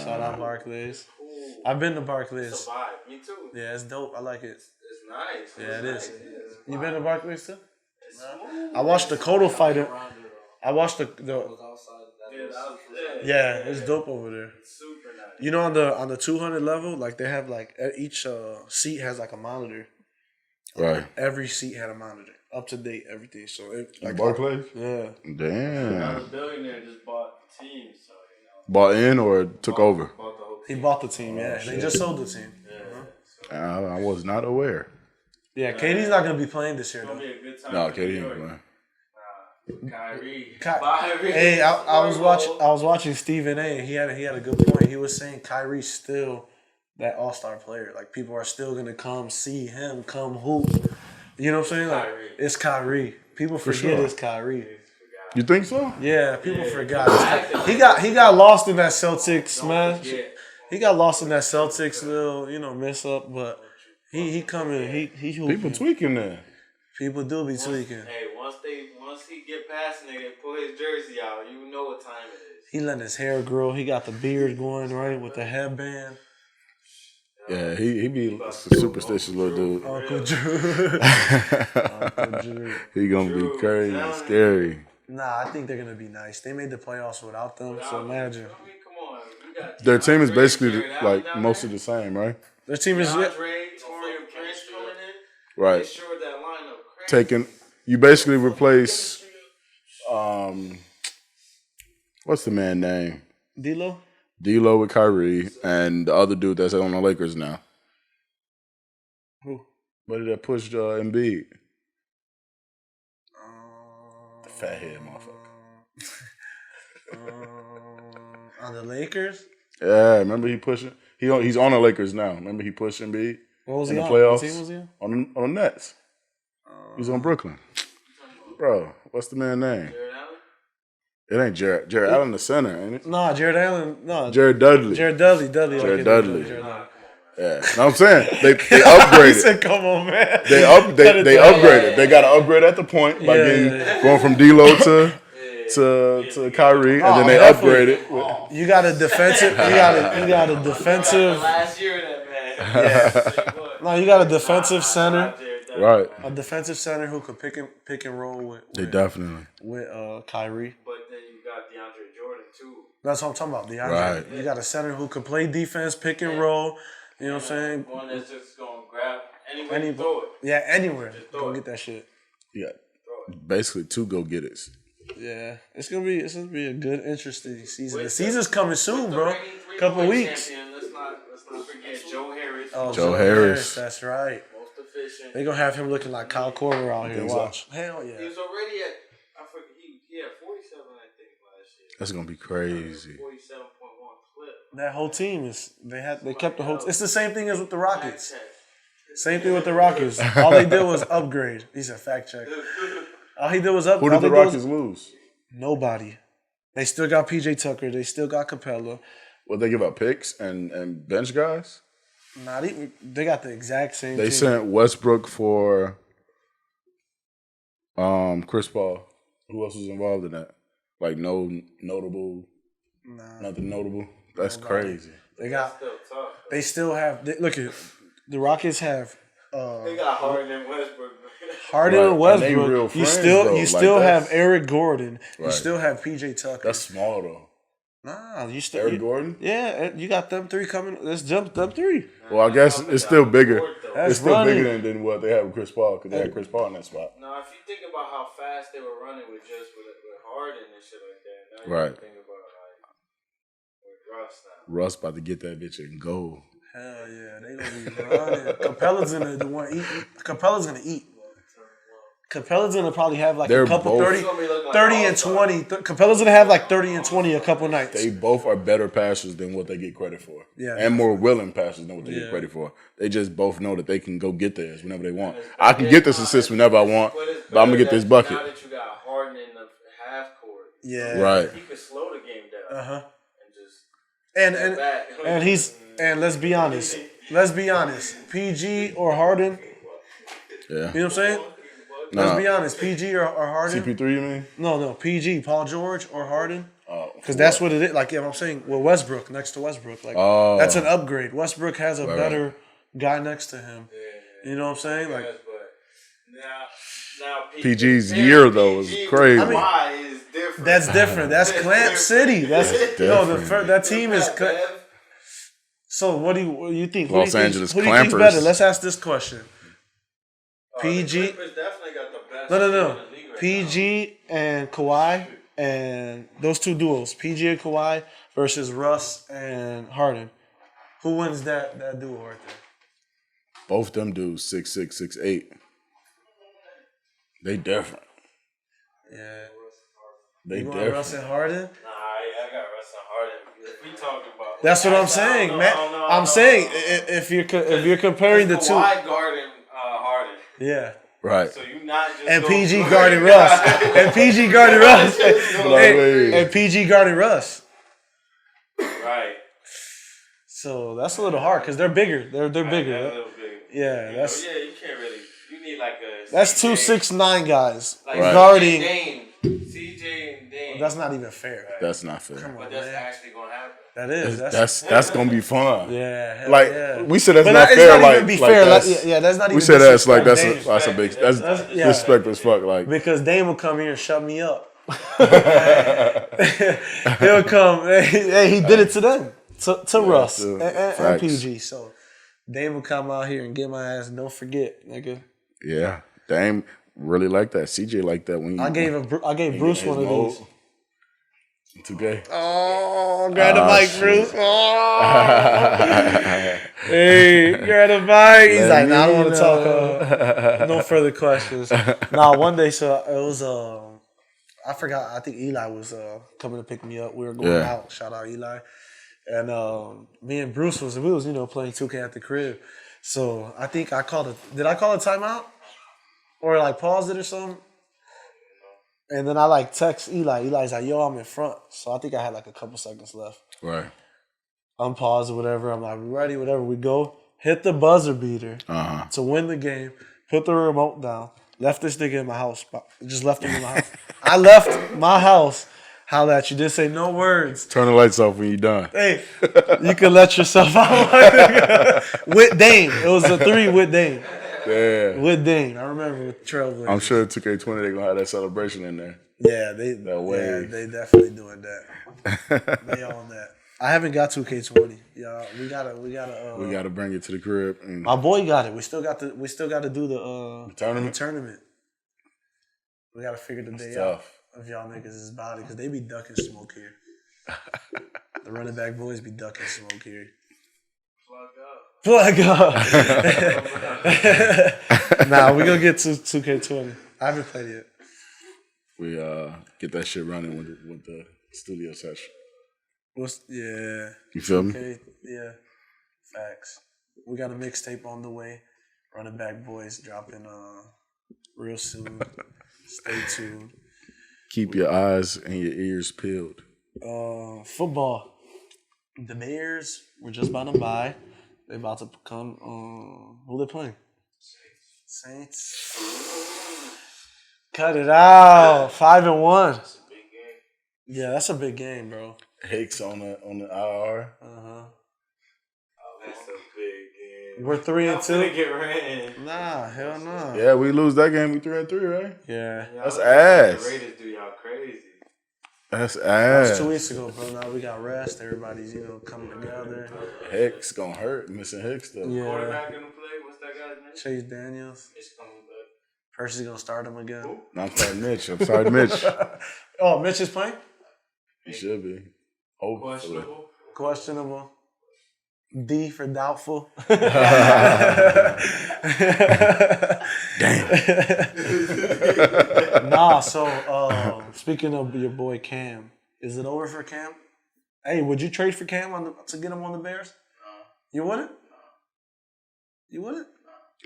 Shout out Barclays. Cool. I've been to Barclays. It's a vibe. Me too. Yeah, it's dope. I like it. It's nice. Yeah, it is. Nice. It's You been to Barclays too? smooth. I watched the Cotto fighter. I watched the yeah, it's dope over there. Super nice. You know, on the 200 level, like they have like each seat has like a monitor. Right. Every seat had a monitor, up to date, everything. So it like Barclays? yeah. Damn. Another billionaire just bought the team, so Bought in or took over? bought the whole He team. bought the team. Yeah, they just sold the team. I was not aware. Yeah, KD's not gonna be playing this year It's gonna though. be a good time. No, for Katie New ain't York. playing. Kyrie. Ky- Hey, I was watching Stephen A. And he had a good point. He was saying Kyrie's still that all-star player. Like people are still gonna come see him come hoop. You know what I'm saying? Like Kyrie. it's Kyrie. People forget sure. it's Kyrie. You think so? Yeah, people forgot. He got lost in that Celtics man. Yeah. He got lost in that Celtics little mess up, but he coming. He hooping. People tweaking there. People do be tweaking. Hey, once once he get past nigga and pull his jersey out, you know what time it is. He letting his hair grow. He got the beard going right with the headband. Yeah, he be a superstitious little dude. Uncle Drew. Uncle Drew. He gonna be crazy, scary. Nah, I think they're gonna be nice. They made the playoffs without them, so imagine. I mean, come on. You got Their team is basically Jared Allen like down mostly there. the same, right? Their team is Torian Prince coming in. Right. They sure that lineup crazy. Taking you basically replace what's the man name? D'Lo. D'Lo with Kyrie and the other dude that's on the Lakers now. Who? Buddy that pushed Embiid. The fat head motherfucker. On the Lakers. Yeah, remember he pushing? He's on the Lakers now. Remember he pushed Embiid What was in he the on? playoffs What team was he on? on the Nets. He's on Brooklyn. Bro, what's the man's name? Jared Allen? It ain't Jared. Jared Allen the center, ain't it? Nah, Jared Allen. No, Jared Dudley. Jared Dudley. Jared okay, Dudley. Jared Dudley. Yeah, know what I'm saying? They He upgraded. said, "Come on, man." They upgraded. They got to upgrade at the point by going from D'Lo to Kyrie, and then they definitely. upgraded. You got a defensive. You got a defensive. Last year that man. No, you got a defensive center. Right. A defensive center who could pick and roll with Definitely. with Kyrie. But then you got DeAndre Jordan too. That's what I'm talking about. DeAndre. Right. You got a center who can play defense, pick and roll. You know what I'm saying? One that's just gonna grab anywhere, throw it. Yeah, anywhere. throw Go it. get that shit. Yeah. Basically, two go-getters. Yeah, it's gonna be a good, interesting season. The season's coming soon, bro. Couple weeks. Let's not forget Joe Harris. Oh, Joe Harris. That's right. Most efficient. They gonna have him looking like Kyle Korver out here. Think so? Watch. Hell He yeah. was already at. I forget. He had 47, I think, last year. That's gonna be crazy. 47.1 clip. That whole team is they kept the whole. It's the same thing as with the Rockets. Same thing with the Rockets. All they did was upgrade. He said fact check. All he did was Who upgrade. did the Rockets lose? Nobody. They still got PJ Tucker. They still got Capella. Would they give up picks and bench guys? Not even. They got the exact same. They team. sent Westbrook for Chris Paul. Who else was involved in that? Like nothing notable. That's crazy. They got. Still tough. They still have. Look at the Rockets have. They got Harden and Westbrook. Harden Right. and And they Westbrook. real You friends, still though. you Like, still have that's- Eric Gordon. You Right. still have PJ Tucker. That's small though. Nah, you still Eric Gordon? Yeah, you got them three coming. Let's jump them three. Well, I guess it's still bigger. That's It's still running. bigger than what they have with Chris Paul because they had Chris Paul in that spot. Now, if you think about how fast they were running with Harden and shit like that, now you Right. can think about with Russ now. Russ about to get that bitch and go. Hell yeah, they gonna be running. Capella's gonna the one eat. Capella's gonna eat. Capella's gonna probably have like They're a couple both- 30 and 20. Capella's gonna have like 30 and 20 a couple nights. They both are better passers than what they get credit for. Yeah. And more willing passers than what they Yeah. get credit for. They just both know that they can go get theirs whenever they want. I can get this assist whenever I want, but I'm going to get this bucket. Now that you got Harden in the half court, Yeah. Right. he could slow the game down Uh-huh. and just And back. let's be honest. Let's be honest. PG or Harden. Yeah. You know what I'm saying? Nah. Let's be honest. PG or Harden. CP3, you mean? No. PG, Paul George or Harden. Oh, Because that's what it is. Like, I'm saying, well, Westbrook next to Westbrook. Like, that's an upgrade. Westbrook has a better guy next to him. You know what I'm saying? Like, But now PG's year, though, is crazy. I mean, why is different. that's different. That's Clamp City. That's different. that team is. So what do you think? Los Angeles Who do you think's Clampers. better? Let's ask this question. PG. Clippers definitely got the best No. team in the league right PG and Kawhi and those two duos, PG and Kawhi versus Russ and Harden. Who wins that duo right there? Both them dudes, 6'6", 6'8". They different. Yeah. They You want different. Russ and Harden? Nah, I got Russ and Harden. If we talking about That's what I'm saying, man. I'm saying if you're comparing the two, Kawhi guarding Harden. yeah. Right. So you not just And go- PG guarding Russ. And PG guarding Russ. Hey. And PG guarding Russ. Right. So that's a little hard because they're bigger. They're That bigger. little big. Yeah, that's Yeah, you can't really. You need like a. That's two CJ 6ix9ine guys Like Right. guarding. CJ and Dame. That's not even fair. That's not fair. Come on, But that's man. actually gonna happen. That is. That's gonna be fun. Yeah. Hell Like yeah. we said, that's But not it's fair. not like even be like fair. Like, that's, yeah, that's not even. we said that's like disrespect that's Dame. a big that's yeah. disrespectful as fuck. Like Because Dame will come here and shut me up. He'll come. Hey, he did it to them, to Russ too. and Facts. PG. So Dame will come out here and get my ass. And don't forget, nigga. yeah, Dame really like that. CJ like that when you. I gave Bruce one of these. 2K. Oh, grab the mic, Bruce. Oh. Hey, grab the mic. He's like, nah, I don't want to talk. No further questions. Nah, one day, so it was, I forgot, I think Eli was coming to pick me up. We were going out. Shout out Eli. And me and Bruce we was, playing 2K at the crib. So I think did I call a timeout? Or like pause it or something? And then I like text Eli. Eli's like, yo, I'm in front. So I think I had like a couple seconds left. Right. Unpause or whatever. I'm like, ready, whatever. We go. Hit the buzzer beater to win the game. Put the remote down. Left this nigga in my house. Just left him in my house. I left my house. Holla at you. Didn't say no words. Turn the lights off when you're done. Hey, you can let yourself out. With Dame. It was a 3 with Dame. Yeah. With Dame. I remember with Trailblazers. I'm sure 2K20 they're gonna have that celebration in there. Yeah, they definitely doing that. They on that. I haven't got 2K20. Yeah, we gotta bring it to the crib. And my boy got it. We still got to do the tournament. We gotta figure the day out of y'all niggas' body because they be ducking smoke here. The running back boys be ducking smoke here. Plug up. Nah, we gonna get to 2K20. I haven't played it yet. We get that shit running with the studio session. You feel me? Okay, yeah. Facts. We got a mixtape on the way. Running back boys dropping real soon. Stay tuned. Keep your eyes and your ears peeled. Football. The Bears were just about to bye. They about to come. Who they playing? Saints. Cut it out. 5-1. Yeah, that's a big game, bro. Hicks on the IR. That's a big game. We're 3-2. Get ran. Nah, hell no. Yeah, we lose that game. We 3-3, right? Yeah. That's ass. The Raiders do y'all crazy. That's That was ass. 2 weeks ago, bro. Now we got rest. Everybody's, coming together. Hicks gonna hurt. Missing Hicks though. Yeah. Quarterback gonna play. What's that guy's name? Chase Daniels. It's coming back. Percy's gonna start him again. No, I'm sorry, Mitch. I'm sorry, Mitch. Oh, Mitch is playing? He should be. Hopefully. Questionable. Questionable. D for doubtful. Nah, so speaking of your boy Cam, is it over for Cam? Hey, would you trade for Cam to get him on the Bears? No. You wouldn't? You wouldn't?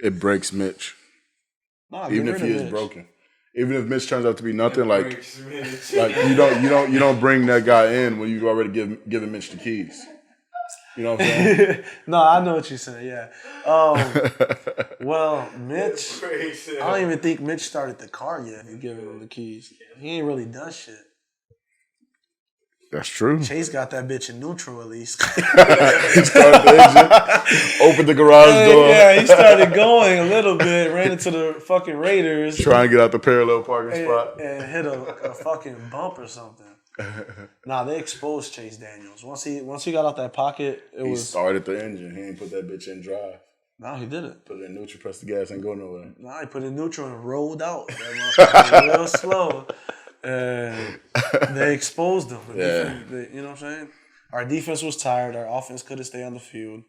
It breaks Mitch. Nah, Even get if rid he of is Mitch. broken. Even if Mitch turns out to be nothing, like you don't bring that guy in when you already giving Mitch the keys. You know what I'm saying? No, I know what you're saying. Yeah. Well, Mitch, I don't even think Mitch started the car yet. You giving him the keys. He ain't really done shit. That's true. Chase got that bitch in neutral at least. He started the engine, opened the garage door. Yeah, he started going a little bit, ran into the fucking Raiders. Trying to get out the parallel parking spot. And hit a fucking bump or something. Nah, they exposed Chase Daniels. Once he got out that pocket, He started the engine. He ain't put that bitch in drive. No, he didn't. Put it in neutral, press the gas, ain't go nowhere. Nah, he put it in neutral and rolled out. That motherfucker real slow. And they exposed them. You know what I'm saying? Our defense was tired. Our offense couldn't stay on the field.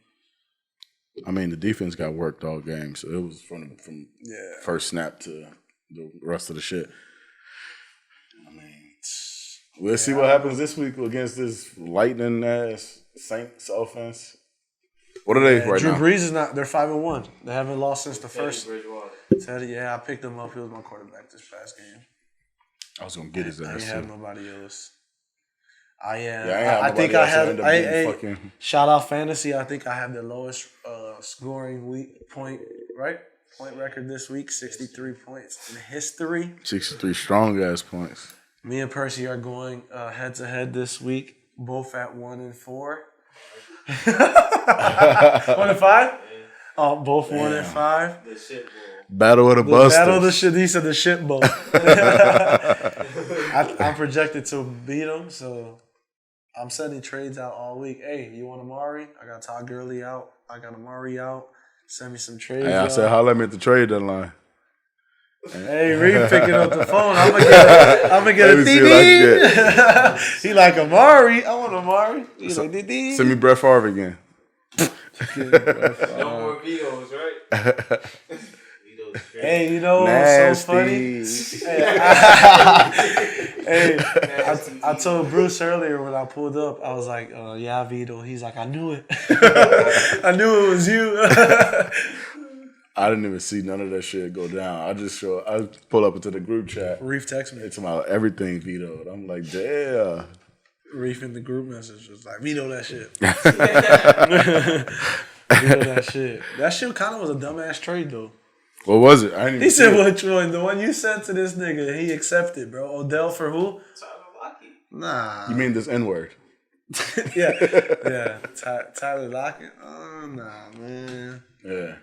I mean, the defense got worked all game, so it was from first snap to the rest of the shit. I mean, we'll see what happens this week against this lightning ass Saints offense. What are they right Drew now? Brees is not. They're 5-1. They haven't lost since the first. Bridgewater. Teddy, yeah, I picked him up. He was my quarterback this past game. I was gonna get his I ass. ain't have nobody else. I think I had. fucking. Shout out fantasy. I think I have the lowest scoring point, right? point record this week, 63 points in history. 63 strong ass points. Me and Percy are going head to head this week, both at 1-4. 1-5? Oh, both 1-5. The shit bowl. Battle of the The Busters. battle of the shit. He said the shit bowl. I'm projected to beat him, so I'm sending trades out all week. Hey, you want Amari? I got Todd Gurley out. I got Amari out. Send me some trades. Hey, I said, holla at me at the trade deadline. Hey, Reed picking up the phone. I'm gonna get Let a me see what I TD. He like Amari. I want Amari. He like DD. Send me Brett Favre again. No more vetoes, right? Vetoes crazy. Hey, you know what's so funny? Hey, I told Bruce earlier when I pulled up, I was like, yeah, Vito. He's like, I knew it. I knew it was you. I didn't even see none of that shit go down. I pull up into the group chat. Reef text me. It's about everything vetoed. I'm like, damn. Reef in the group message was like, Vito that shit. Vito that shit. That shit kind of was a dumbass trade, though. What was it? I didn't even He see said, it. which one? The one you sent to this nigga, he accepted, bro. Odell for who? Nah. You mean this N-word? Yeah. Tyler Lockett? Oh, nah, man. Yeah.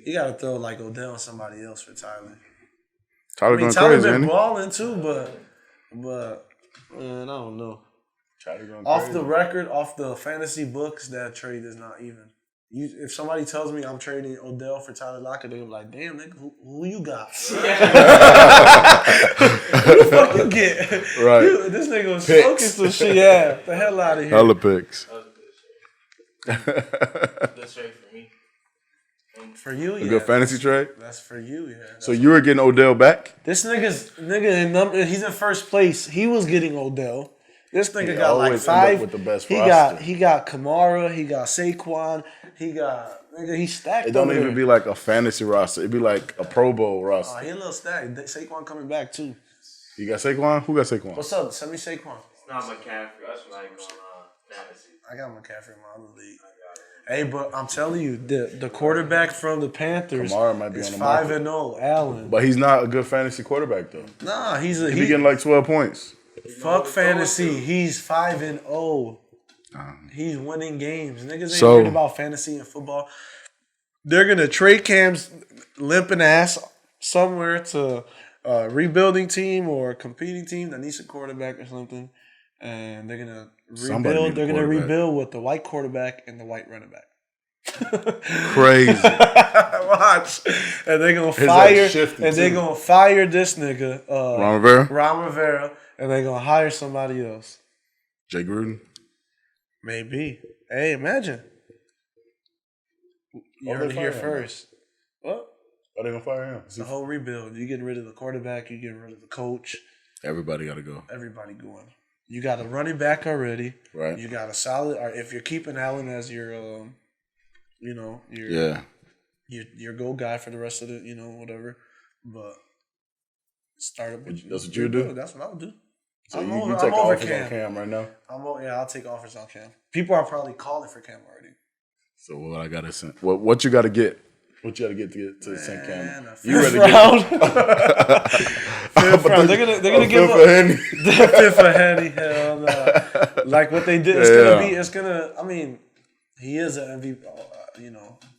You gotta throw like Odell and somebody else for Tyler. Tyler I mean, going Tyler crazy, been ain't he? balling too, but man, I don't know. Tyler going Off crazy. the record, off the fantasy books, that trade is not even. If somebody tells me I'm trading Odell for Tyler Lockett, they're like, "Damn, nigga, who you got? Who the fuck you get? Right. This nigga was Picks. smoking some shit. Yeah, the hell out of here. Hella picks. That was a good trade. Good trade for me. For you, A yeah. good fantasy trade. That's for you, yeah. So you were getting Odell back? This nigga he's in first place. He was getting Odell. This nigga He got like always end up 5. with the best he roster. got Kamara. He got Saquon. He's stacked. It don't over even there. be like a fantasy roster. It'd be like a Pro Bowl roster. He a little stacked. Saquon coming back too. You got Saquon? Who got Saquon? What's up? Send me Saquon. It's not McCaffrey. That's what I ain't going fantasy. I got McCaffrey in my other league. Hey, but I'm telling you, the quarterback from the Panthers Kamara might be is on the market. 5-0. Allen. But he's not a good fantasy quarterback though. Nah, He be getting like 12 points. fuck fantasy. He's 5-0. He's winning games. Niggas ain't So- worried about fantasy and football. They're gonna trade Cam's limping ass somewhere to a rebuilding team or a competing team that needs a quarterback or something, and they're gonna Somebody rebuild. need a They're gonna quarterback. rebuild with the white quarterback and the white running back. Crazy. Watch, and they're gonna like fire. shifting, And they're too. gonna fire this nigga, Ron Rivera? Ron Rivera, and they're gonna hire somebody else. Jay Gruden? Maybe. Hey, imagine. You heard it here first. What? Are they gonna fire him? The whole rebuild. You getting rid of the quarterback. You getting rid of the coach. Everybody gotta go. Everybody going. You got a running back already. Right. You got a solid. Or if you're keeping Allen as your, your Yeah. your go guy for the rest of the, whatever. But start up with. That's what you do? That's what I would do. So I'm you over take offers Cam. on Cam right now? I'll take offers on Cam. People are probably calling for Cam already. So what I gotta send? What you gotta get? What you gotta get to send Cam? Man, a You fifth ready round. Fifth round. They're gonna give up the fifth for Henny. Hell no. Like what they did. It's gonna be. It's gonna. I mean, he is an MVP.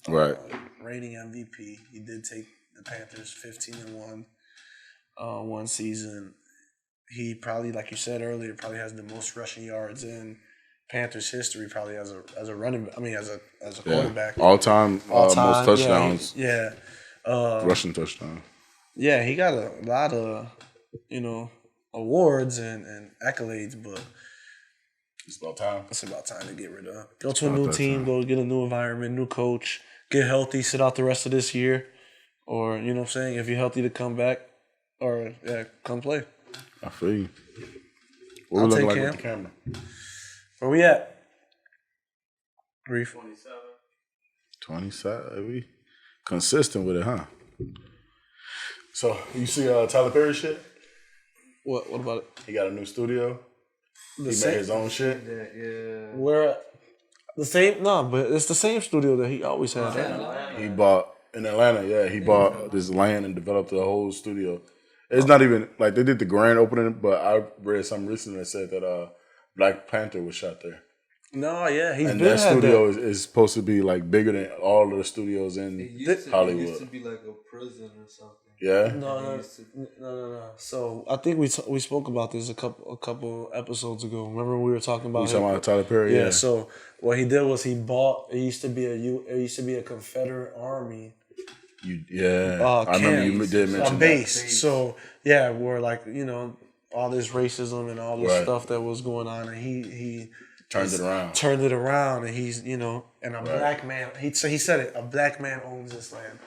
Right. Reigning MVP. He did take the Panthers 15-1 one season. He probably, like you said earlier, probably has the most rushing yards in Panthers history. Probably as a running. I mean, as a quarterback. All time, most touchdowns. Yeah. Rushing touchdown. Yeah, he got a lot of, awards and accolades, but It's about time. it's about time to get rid of. Go to a new team, go get a new environment, new coach, get healthy, sit out the rest of this year, or you know what I'm saying. If you're healthy to come back, or come play. I feel you. What I'll we looking take like Cam. with the camera? Where we at? Brief. 27. We consistent with it, huh? So you see Tyler Perry shit? What about it? He got a new studio. He made same- his own shit. Where the same? No, but it's the same studio that he always had. He bought In Atlanta, yeah, he bought this land and developed a whole studio. It's not even like they did the grand opening, but I read something recently that said that Black Panther was shot there. No, yeah, he's And been that had studio that. is supposed to be like bigger than all of the studios in Hollywood. It used to be like a prison or something. Yeah. No. So I think we spoke about this a couple episodes ago. Remember when we were talking about We talking about Tyler Perry? Yeah. So what he did was he bought. It used to be a Confederate Army. I remember you did mention a base. That. So yeah, where like all this racism and all this stuff that was going on, and he turned it around, and he's and a black man. He said it. A black man owns this land.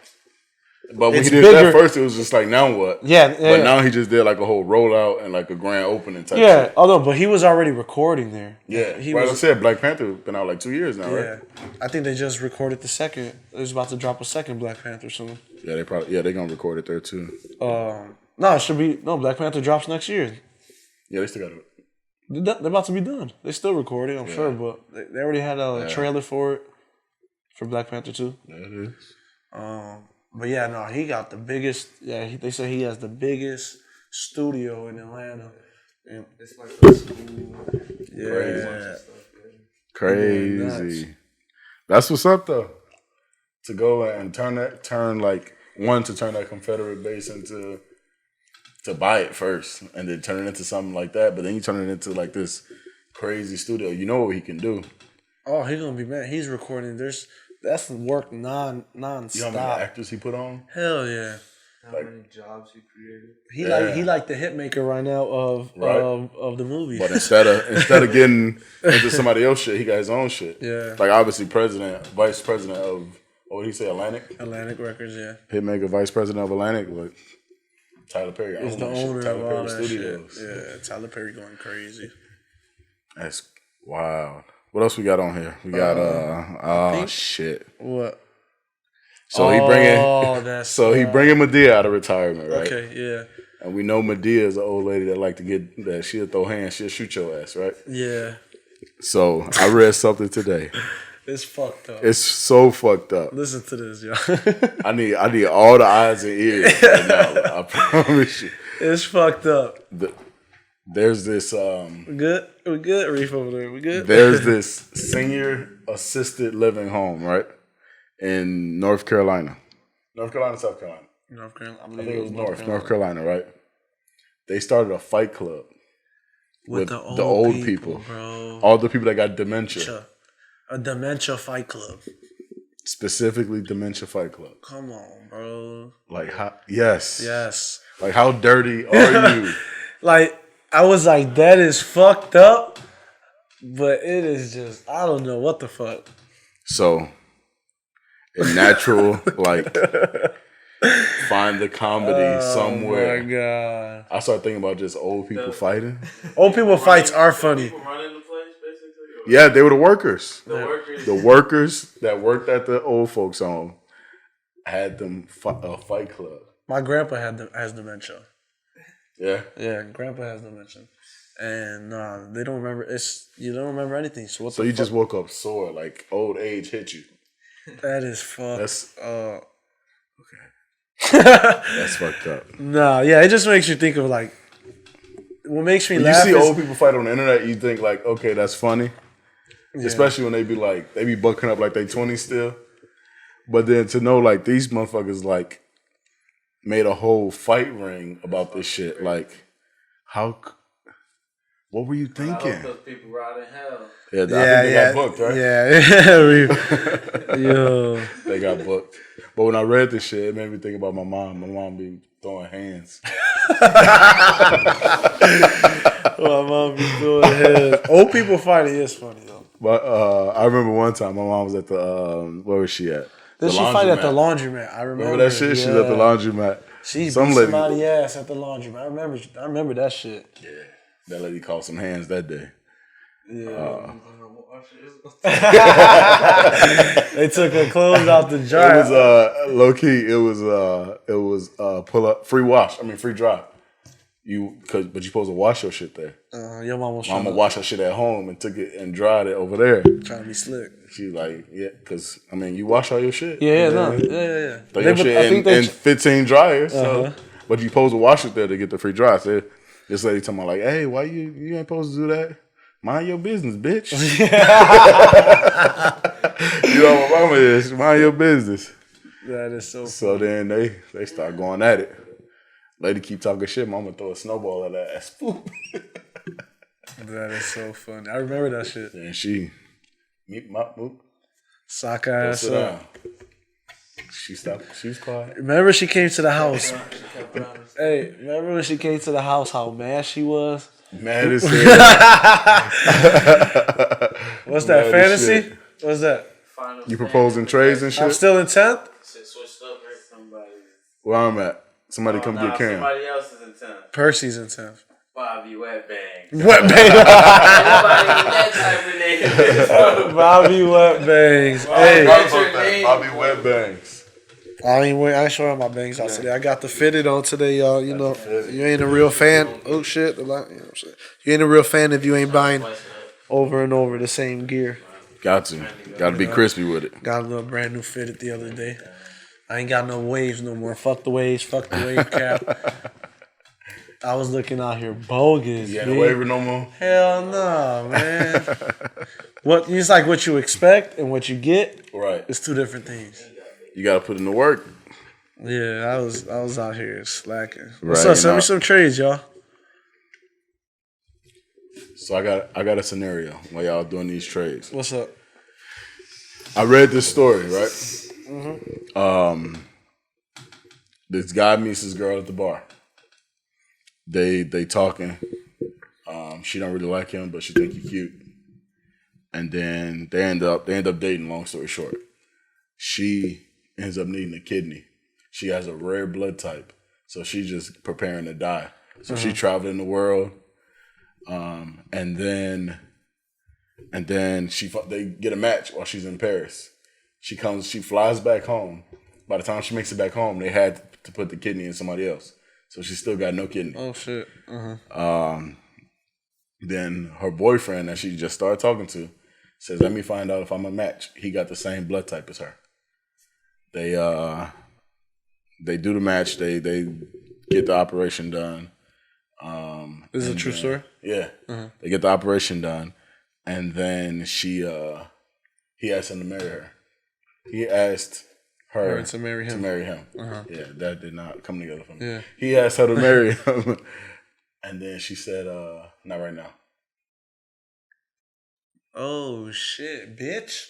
But when he did that first, it was just like, now what? Yeah. But now he just did like a whole rollout and like a grand opening type. Yeah. Shit. Although, but he was already recording there. Yeah. Like I said, Black Panther been out like 2 years now, right? Yeah. I think they just recorded the second. They're about to drop a second Black Panther soon. Yeah, they're gonna record it there too. No, it should be Black Panther drops next year. Yeah, they still got it. They're about to be done. They still recording, I'm sure, but they already had a trailer for it for Black Panther 2. Yeah, it is. But yeah, no, he got the biggest. Yeah, they say he has the biggest studio in Atlanta. And it's like a school. Yeah, crazy. That's what's up though. To go and turn that Confederate base into to buy it first and then turn it into something like that. But then you turn it into like this crazy studio. You know what he can do. Oh, he's gonna be mad. He's recording. That's work non-stop. You know how many actors he put on? Hell yeah. How many jobs he created? He like the hitmaker right now of the movie. But instead of getting into somebody else's shit, he got his own shit. Yeah. Like obviously vice president of what did he say, Atlantic? Atlantic Records, yeah. Hitmaker, vice president of Atlantic, but Tyler Perry is the owner of all that Studios. shit. Yeah, Tyler Perry going crazy. That's wild. What else we got on here? We got shit. What? So he bringing Medea out of retirement, right? Okay, yeah. And we know Medea is an old lady that like to get that she'll throw hands, she'll shoot your ass, right? Yeah. So I read something today. It's fucked up. It's so fucked up. Listen to this, y'all. I need all the eyes and ears right now. I promise you. It's fucked up. There's this We good, Reef over there. We good? There's this senior assisted living home, right? In North Carolina. North Carolina, South Carolina. North Carolina. I think it was North Carolina, right? They started a fight club with the old people, bro. All the people that got dementia. A dementia fight club. Specifically dementia fight club. Come on, bro. Like how Yes. Like how dirty are you? Like I was like, that is fucked up. But it is just I don't know what the fuck. So in natural, like find the comedy somewhere. Oh my god. I started thinking about just old people fighting. Old people fights are funny. People running the place, basically? Yeah, they were the workers. The workers that worked at the old folks' home had them a fight club. My grandpa has dementia. Yeah? Yeah, grandpa has dementia. And they don't remember. You don't remember anything. So what? So you just woke up sore, like old age hit you. That is fucked. That's okay. That's fucked up. Nah, yeah, it just makes you think of like what makes me laugh. You see old people fight on the internet, you think like, okay, that's funny. Yeah. Especially when they be bucking up like they 20 still. But then to know like these motherfuckers like made a whole fight ring about this shit. Like, what were you thinking? Those people rotting hell. Yeah, I think they got booked, right? Yeah. Yo. They got booked. But when I read this shit, it made me think about my mom. My mom be throwing hands. My mom be throwing hands. Old people fighting is funny though. But I remember one time my mom was at the where was she at? Did she fight at the laundromat? I remember that shit. Yeah. She was at the laundromat. She beat somebody's ass at the laundromat. I remember that shit. Yeah, that lady called some hands that day. Yeah. They took her clothes out the jar. It was low key. It was pull up free wash. I mean free dry. but you supposed to wash your shit there. Your mom was trying Mama to washed her shit at home and took it and dried it over there. trying to be slick. She like, yeah, because, I mean, you wash all your shit. Yeah, you know? yeah. Throw your shit in 15 dryers. So, but you supposed to wash it there to get the free dry. So this lady talking about like, hey, why you ain't supposed to do that? Mind your business, bitch. You know what mama is. Mind your business. That is so funny. So then they start going at it. Lady keep talking shit. Mama throw a snowball at that ass. That is so funny. I remember that shit. And she, Sock ass up. She stopped. She was quiet. Remember she came to the house. Hey, remember when she came to the house? How mad she was. Mad as hell. What's that, fantasy? What's that? You proposing trades and shit? I'm still in 10th? Switched up or somebody. Where I'm at. Somebody come get Cam. Somebody else is in 10th. Percy's in 10th. Bobby Wetbangs. Wetbangs. Bobby Wetbangs. Hey. Bobby Wetbangs. I ain't showing my bangs out today. I got the fitted on today, y'all. You know, you ain't a real fan. Oh, shit. You know what I'm saying? You ain't a real fan if you ain't buying over and over the same gear. Got to. Got to be crispy with it. Got a little brand new fitted the other day. I ain't got no waves no more. Fuck the waves. Fuck the wave cap. I was looking out here bogus. You ain't a waiver no more? Hell no, man. It's like what you expect and what you get. Right. It's two different things. You got to put in the work. Yeah, I was out here slacking. Right, What's up? Send me some trades, y'all. So I got a scenario while y'all doing these trades. What's up? I read this story, right? Mm-hmm. This guy meets this girl at the bar. They talking. She don't really like him, but she think he cute. And then they end up dating. Long story short, she ends up needing a kidney. She has a rare blood type, so she's just preparing to die. So she traveled in the world, and then they get a match while she's in Paris. She flies back home. By the time she makes it back home, they had to put the kidney in somebody else. So she still got no kidney. Oh shit. Then her boyfriend that she just started talking to says, "Let me find out if I'm a match." He got the same blood type as her. They do the match. They get the operation done. This is a true story? Yeah. They get the operation done, and then he asked him to marry her. He asked her to marry him. Yeah, that did not come together for me. Yeah. He asked her to marry him, and then she said, "Not right now." Oh shit, bitch!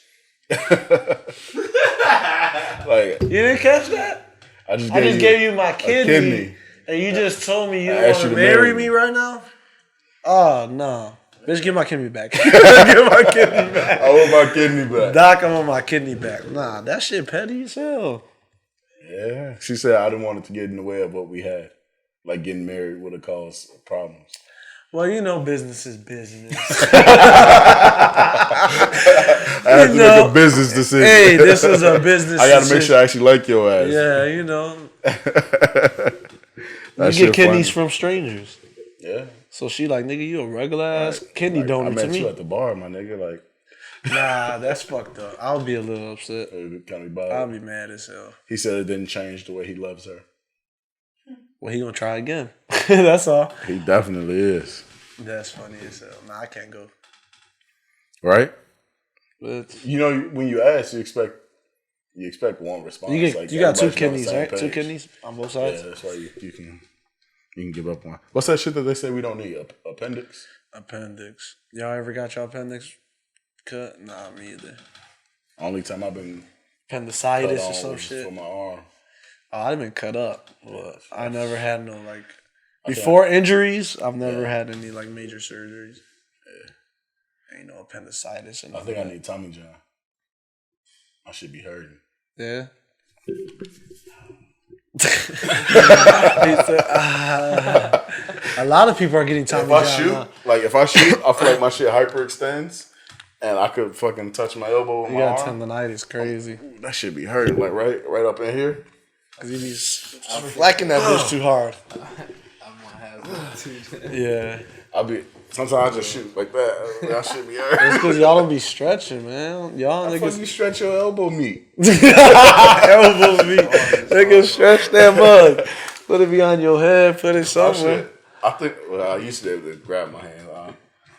Like, You didn't catch that? I just gave you my kidney. And you just told me you I don't asked want you to to marry marry me me. right now? Oh, no. Bitch, give my kidney back. Give my kidney back. I want my kidney back. Doc, I want my kidney back. Nah, that shit petty as hell. Yeah. She said I didn't want it to get in the way of what we had. Like getting married would have caused problems. Well, you know business is business. I have to make a business decision. Hey, this is a business I got to decision. make sure I actually like your ass. Yeah, you know. You That get shit kidneys funny. from strangers. Yeah. So she like, nigga, you a regular ass kidney Like, donor I met to me. you at the bar, my nigga. Like, Nah, that's fucked up. I'll be a little upset. it kind of bothered. I'll be mad as hell. He said it didn't change the way he loves her. Well, he gonna try again. That's all. He definitely is. That's funny as hell. Nah, I can't go. Right? But You know, when you ask, you expect one response. you got two everybody's on the kidneys, same right? Two page. kidneys on both sides. Yeah, that's why you can give up one. What's that shit that they say we don't need? Appendix? Appendix. Y'all ever got your appendix cut? Nah, me either. Only time I've been Appendicitis cut or on some was shit. for my arm. Oh, I've been cut up, but I never had no like before injuries. I've never had any like major surgeries. Yeah, ain't no appendicitis. I think I need Tommy John. I should be hurting. Yeah. A lot of people are getting Tommy John. If I shoot, I feel like my shit hyperextends, and I could fucking touch my elbow with You my got arm. tendonitis, crazy. That should be hurting, like right up in here. Cause he be whacking that bitch too hard. I'm gonna have Yeah. Sometimes I just shoot like that. Y'all should be alright. It's because y'all don't be stretching, man. Y'all How the fuck niggas you stretch your elbow meat? elbow meat. Niggas stretch that mug. Put it behind your head. Put it somewhere. I think I used to be able to grab my hand.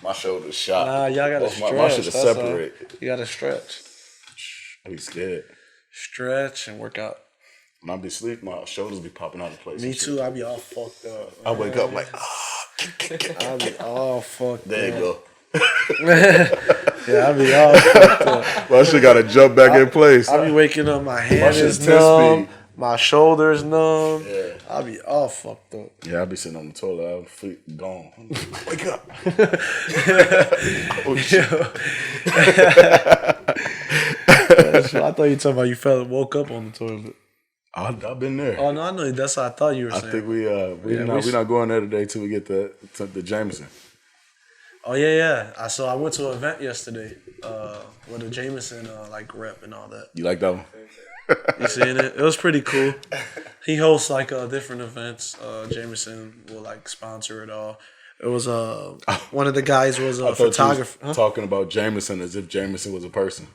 My shoulders shot. Nah, y'all gotta My stretch. shit is That's all. separate. You gotta stretch. I be scared. Stretch and work out. When I be asleep, my shoulders be popping out of place. Me too. I be all fucked up. I wake up like, I be all fucked there you up. go. Yeah, I be all fucked up. My shit gotta jump back in place. I be waking up, my hand shit is 10 numb, speed. my shoulders numb. Yeah. I be all fucked up. Yeah, I be sitting on the toilet, I'm feet gone. Wake up. Oh, shit. So I thought you talking about you woke up on the toilet. I've been there. Oh no, I know that's what I thought you were I saying. think we're not going there today till we get the Jameson. Oh yeah. So I went to an event yesterday with a Jameson rep and all that. You like that one? You seen it? It was pretty cool. He hosts different events. Jameson will sponsor it all. It was one of the guys was a photographer. Huh? Talking about Jameson as if Jameson was a person.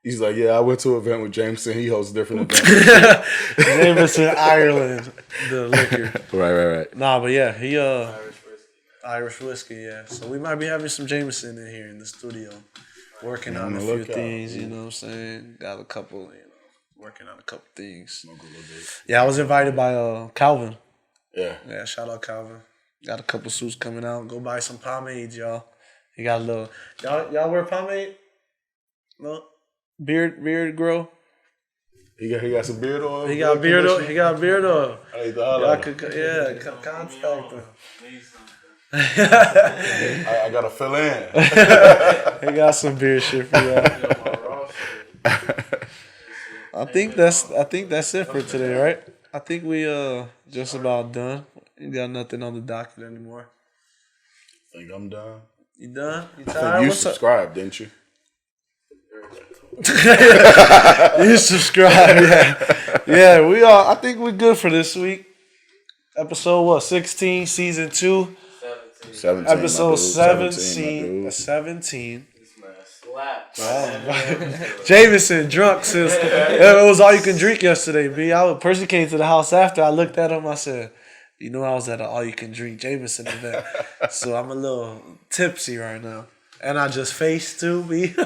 He's like, yeah, I went to an event with Jameson. He hosts different events. Jameson, Ireland, the liquor. Right. Nah, but yeah, he Irish whiskey, yeah. So we might be having some Jameson in here in the studio, working on a few things. You know what I'm saying? Got a couple, working on a couple things. Yeah, I was invited by Calvin. Yeah. Shout out Calvin. Got a couple suits coming out. Go buy some pomades, y'all. He got a little. Y'all wear pomade? No. Beard grow. He got some beard oil. He got beard oil. I need to holler. Contact him. I gotta fill in. He got some beard shit for y'all. I think that's it for today, right? I think we just about done. You got nothing on the docket anymore. Think I'm done. You done? You I tired? think you subscribed, didn't you? You subscribe, yeah. Yeah, we are. I think we're good for this week. Episode 16, season 2. 17. Episode 17. 17. Jameson drunk since it was all you can drink yesterday. B. A person came to the house after. I looked at him. I said, "You know, I was at an all you can drink Jameson event, so I'm a little tipsy right now." And I just faced too, B. I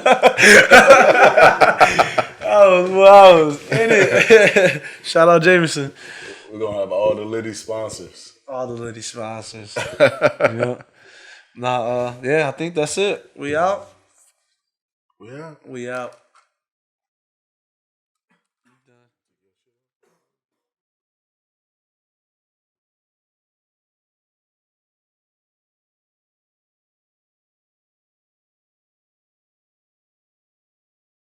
was in it. Shout out Jameson. We're gonna have all the Liddy sponsors. All the Liddy sponsors. Yeah. Nah, I think that's it. We out. Yeah. We out.